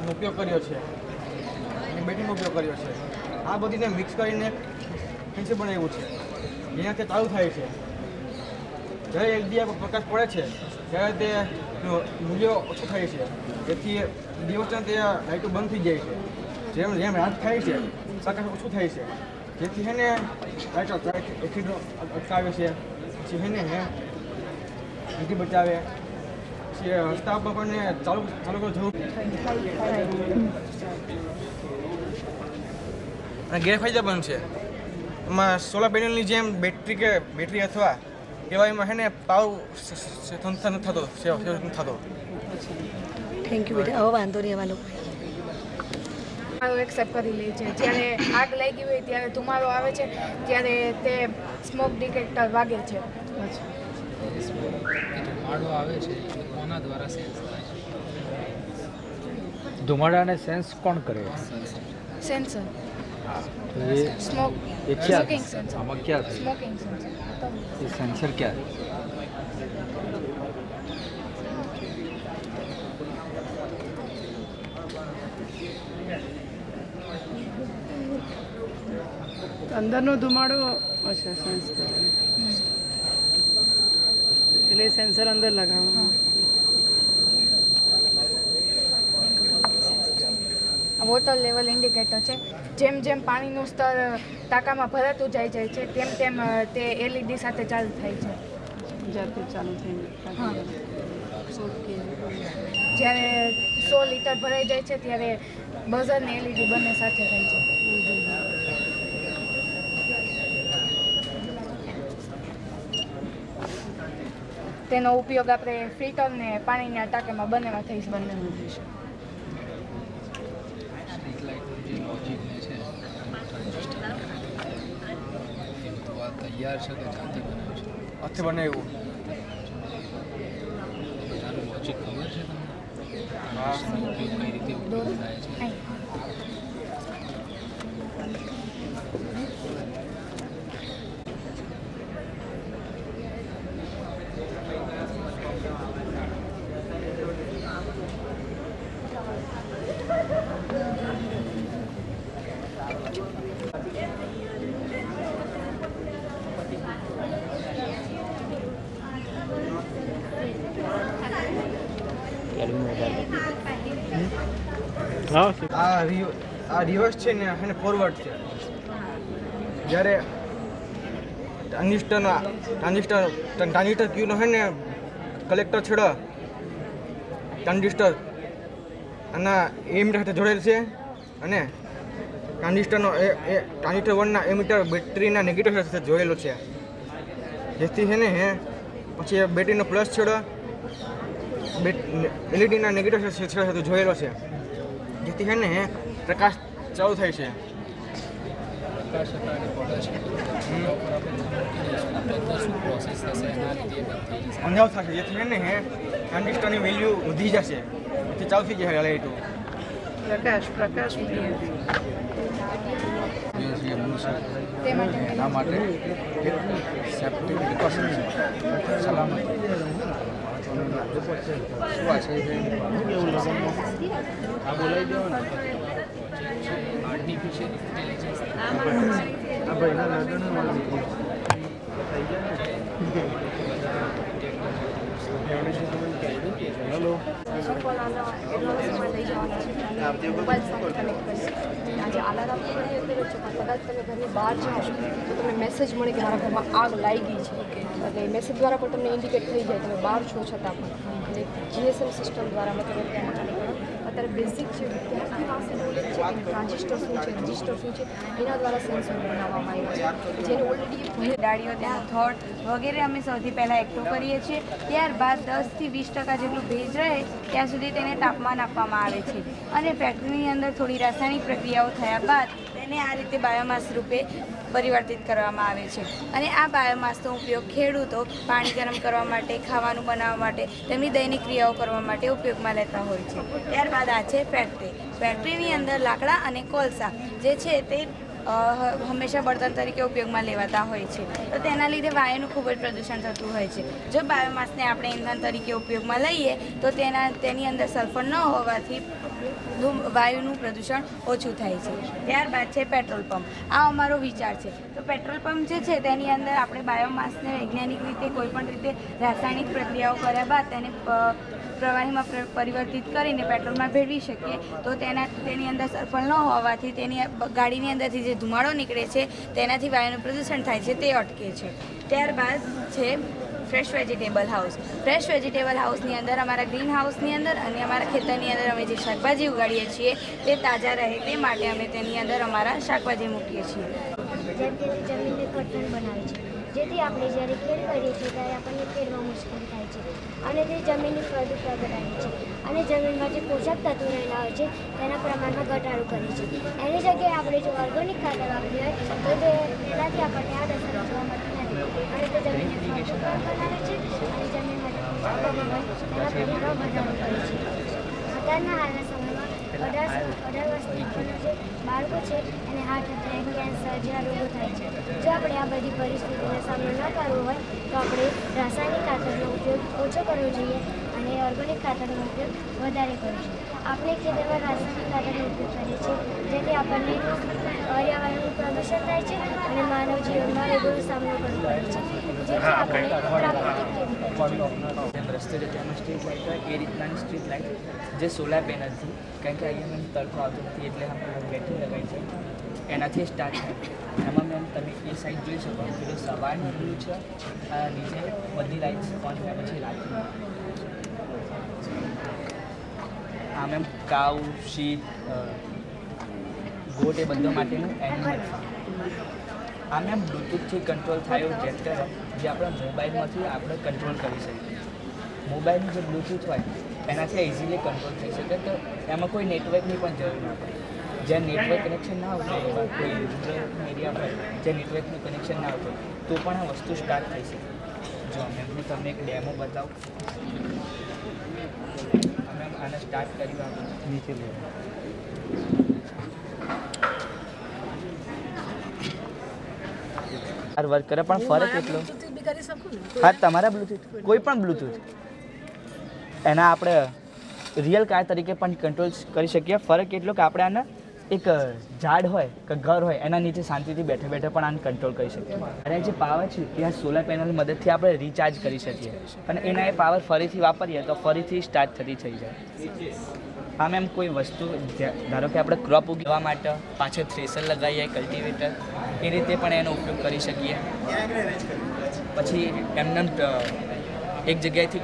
Speaker 23: નો ઉપયોગ કર્યો છે અને બેટરીનો ઉપયોગ કર્યો છે આ બધીને મિક્સ કરીને ફેન્સી બનાવ્યું છે જેનાથી ચાલુ થાય છે જ્યારે એલડીઆર પર પ્રકાશ પડે છે ત્યારે તેનું મૂલ્ય ઓછું થાય છે. જેથી દિવસના તે લાઇટો બંધ થઈ જાય છે. જેમ જેમ રાત થાય છે પ્રકાશ ઓછું થાય છે. જેથી છે ને લાઇટો એસિડ અટકાવે છે. પછી છે ને વીજળી બચાવે. પછી રસ્તા પર પણ ચાલુ કરવા જરૂર. અને ગેરફાયદા પણ છે. એમાં સોલાર પેનલની જેમ બેટરી અથવા એવા એમાં છે ને પાવર સંસ્થા નથી થતો સેવા નથી થતો.
Speaker 3: થેન્ક યુ બેટા. હવે વાંધો નહીં એવા લોકો
Speaker 6: એક્સેપ્ટ કરી લે છે. જ્યારે આગ લાગી હોય ત્યારે ધુમાડો આવે છે ત્યારે તે સ્મોક ડિટેક્ટર વાગે છે.
Speaker 9: ધુમાડો આવે છે એ કોના દ્વારા સેન્સ થાય છે? ધુમાડાને સેન્સ કોણ કરે?
Speaker 6: સેન્સર.
Speaker 9: तो ये
Speaker 6: स्मोक
Speaker 9: ये क्या
Speaker 6: स्मोकिंग सेंसर.
Speaker 9: आमा क्या था?
Speaker 6: Smoking sensor.
Speaker 9: ये सेंसर क्या है?
Speaker 24: અંદરનો ધુમાડો અચ્છા સેન્સ કરે એટલે સેન્સર અંદર લગાવવાનું.
Speaker 6: વોટર લેવલ ઇન્ડિકેટર છે. જેમ જેમ પાણીનું સ્તર ટાંકામાં ભરાતું જાય છે તેમ તેમ તે LED સાથે ચાલુ થાય છે.
Speaker 24: જાતે ચાલુ થઈને
Speaker 6: જ્યારે 100 લીટર ભરાઈ જાય છે ત્યારે બઝર ને LED બંને સાથે થાય છે. તેનો ઉપયોગ આપણે ફિલ્ટર ને પાણીના ટાંકામાં બંનેમાં થઈ છે.
Speaker 9: તૈયાર છે કે જાતે બનાવ્યું છે?
Speaker 23: હાથે બનાવ્યું.
Speaker 9: તારું લોજિક ખબર છે તમને? ઉપયોગ કઈ રીતે ઉપયોગ થાય છે?
Speaker 23: આ રિવર્સ છે ને એને ફોરવર્ડ છે. જ્યારે ટ્રાન્ઝિસ્ટર ક્યુનો છે ને કલેક્ટર છેડો ટ્રાન્ઝિસ્ટર અને એમીટર સાથે જોડેલ છે અને ટ્રાન્ઝિસ્ટર 1ના એમીટર બેટરીના નેગેટિવ સાથે જોડેલો છે. જેથી છે ને પછી બેટરીનો પ્લસ છેડો એલઈડીના નેગેટિવ સાથે જોડેલો છે. જેથી છે ને પ્રકાશ ચાલુ થાય છે. અંધારું થશે. જેથી છે ને ટ્રાન્ઝિસ્ટરની વેલ્યુ વધી જશે. જેથી ચાલુ થઈ જાય લાઈટો.
Speaker 24: પ્રકાશ
Speaker 9: એના માટે સેફ્ટી પ્રિકોશન છે. સલામતી આર્ટિફિશિયલ ઇન્ટેલિજન્સ.
Speaker 24: હેલો
Speaker 25: આજે અલાર્મ કદાચ તમે ઘરની બહાર જાઓ તો તમને મેસેજ મળે કે મારા ઘરમાં આગ લાગી છે. એટલે મેસેજ દ્વારા પણ તમને ઇન્ડિકેટ થઈ જાય તમે બહાર છો છતાં પણ. અને GSM સિસ્ટમ દ્વારા મતલબ અત્યારે બેઝિક છે વિદ્યાર્થી પાસે નોલેજ છે કે ટ્રાન્ઝિસ્ટર શું છે રજિસ્ટર શું છે એના દ્વારા સેન્સર બનાવવામાં આવ્યા છે. જેને ઓલરેડી
Speaker 7: ડાળીઓ તેનો થડ વગેરે અમે સૌથી પહેલાં એકઠું કરીએ છીએ. ત્યારબાદ 10થી 20% જેટલું ભેજ રહે ત્યાં સુધી તેને તાપમાન આપવામાં આવે છે અને ફેક્ટરીની અંદર થોડી રાસાયણિક પ્રક્રિયાઓ થયા બાદ તેને આ રીતે બાયોમાસ રૂપે પરિવર્તિત કરવામાં આવે છે. અને આ બાયોમાસનો ઉપયોગ ખેડૂતો પાણી ગરમ કરવા માટે, ખાવાનું બનાવવા માટે, તેમની દૈનિક ક્રિયાઓ કરવા માટે ઉપયોગમાં લેતા હોય છે. ત્યારબાદ આ છે ફેક્ટરી. ફેક્ટરીની અંદર લાકડા અને કોલસા જે છે તે
Speaker 19: હંમેશા બળતણ તરીકે ઉપયોગમાં લેવાતા હોય છે. તો તેના લીધે વાયુનું ખૂબ જ પ્રદૂષણ થતું હોય છે. જો બાયોમાસને આપણે ઇંધણ તરીકે ઉપયોગમાં લઈએ તો તેની અંદર સલ્ફર ન હોવાથી વાયુનું પ્રદૂષણ ઓછું થાય છે. ત્યારબાદ છે પેટ્રોલ પંપ. આ અમારો વિચાર છે. તો પેટ્રોલ પંપ જે છે તેની અંદર આપણે બાયોમાસને વૈજ્ઞાનિક રીતે કોઈપણ રીતે રાસાયણિક પ્રક્રિયાઓ કર્યા બાદ તેને પ્રવાહીમાં પરિવર્તિત કરીને પેટ્રોલમાં ભેળવી શકીએ તો તેની અંદર સલ્ફર ન હોવાથી તેની ગાડીની અંદરથી જે ધુમાડો નીકળે છે તેનાથી વાયુનું પ્રદૂષણ થાય છે તે અટકે છે. ત્યારબાદ છે fresh vegetable house. Fresh vegetable હાઉસની અંદર અમારા ગ્રીન હાઉસની અંદર અને અમારા ખેતરની અંદર અમે જે શાકભાજી ઉગાડીએ છીએ તે તાજા રહે તે માટે અમે તેની અંદર અમારા શાકભાજી મૂકીએ છીએ.
Speaker 8: જેમ કે જમીનને કઠણ બનાવે છે, જેથી આપણે જ્યારે ખેડ કરીએ છીએ ત્યારે આપણને ખેડમાં મુશ્કેલ થાય છે અને તે જમીનની ફળદ્રુપતા ઘટાડે છે અને જમીનમાં જે પોષક તત્વો રહેલા હોય છે તેના પ્રમાણમાં ઘટાડો કરે છે. એની જગ્યાએ આપણે જો ઓર્ગેનિક ખાતર વાપરીએ તો તેનાથી આપણને આ અસર જોવા મળતી નથી અને તે જમીનને ફળદ્રુપતા બનાવે છે અને જમીનમાં જે પોષક તત્વો હોય તેના પ્રમાણમાં વધારો કરે છે. અત્યારના હાલના સમયમાં 18 વર્ષથી ઉપરના જે બાળકો છે એને હાર્ટ એટેક, કેન્સર જેવા રોગો થાય છે. જો આપણે આ બધી પરિસ્થિતિનો સામનો ન કરવો હોય તો આપણે રાસાયણિક ખાતરનો ઉપયોગ ઓછો કરવો જોઈએ અને ઓર્ગેનિક ખાતરનો ઉપયોગ વધારે કરવો જોઈએ. આપણે ખેતરમાં રાસાયણિક ખાતરનો ઉપયોગ કરીએ છીએ જેથી આપણને પર્યાવરણનું પ્રદૂષણ થાય છે અને માનવ જીવનમાં રોગોનો સામનો કરવો પડે છે, જેથી આપણે પ્રાકૃતિક ખેતી કરીએ છીએ.
Speaker 11: રસ્તે જતામાં સ્ટ્રીટ લાઇટ હોય એ રીતનાની સ્ટ્રીટ લાઇટ જે સોલાર પેનલથી, કારણ કે અહીંયા મેમ તડકો આવતો નથી એટલે આપણે બેટરી લગાવી છે એનાથી સ્ટાર્ટ થાય. એમાં મેમ તમે એ સાઈડ જોઈ શકો પેલો સવારનું વ્યૂ છે, નીચે બધી લાઇટ્સ ઓન થયા પછી રાતની. આ મેમ કાઉ, શીપ, ગોટ એ બધા માટેનું એનિમલ. આ મેમ બ્લૂટૂથથી કંટ્રોલ થયો ટ્રેક્ટર જે આપણા મોબાઈલમાંથી આપણે કંટ્રોલ કરી શકીએ. મોબાઈલનું જે બ્લૂટૂથ હોય એનાથી ઇઝીલી કંટ્રોલ થઈ શકે. તો એમાં કોઈ નેટવર્કની પણ જરૂર ના પડે. જ્યાં નેટવર્ક કનેક્શન ના આવતું એવા કોઈ રૂરલ એરિયા હોય જ્યાં નેટવર્કનું કનેક્શન ના આવતું તો પણ આ વસ્તુ સ્ટાર્ટ થઈ શકે. જો મેમ હું તમને એક ડેમો બતાવું. મેમ આને સ્ટાર્ટ કર્યું આપણે નીચે વર્ક કરે પણ ફરક એટલો હા તમારા બ્લૂટૂથ કોઈ પણ બ્લૂટૂથ એના આપણે રિયલ કાર તરીકે પણ કંટ્રોલ કરી શકીએ. ફરક એટલો કે આપણે આને એક ઝાડ હોય કે ઘર હોય એના નીચે શાંતિથી બેઠે બેઠે પણ આને કંટ્રોલ કરી શકીએ. અને જે પાવર છે એ આ સોલાર પેનલની મદદથી આપણે રિચાર્જ કરી શકીએ અને એના એ પાવર ફરીથી વાપરીએ તો ફરીથી સ્ટાર્ટ થઈ જાય. આમ એમ કોઈ વસ્તુ ધારો કે આપણે ક્રોપ ઉગાવવા માટે પાછળ થ્રેસર લગાવીએ, કલ્ટિવેટર એ રીતે પણ એનો ઉપયોગ કરી શકીએ. પછી એમને એક જગ્યાએથી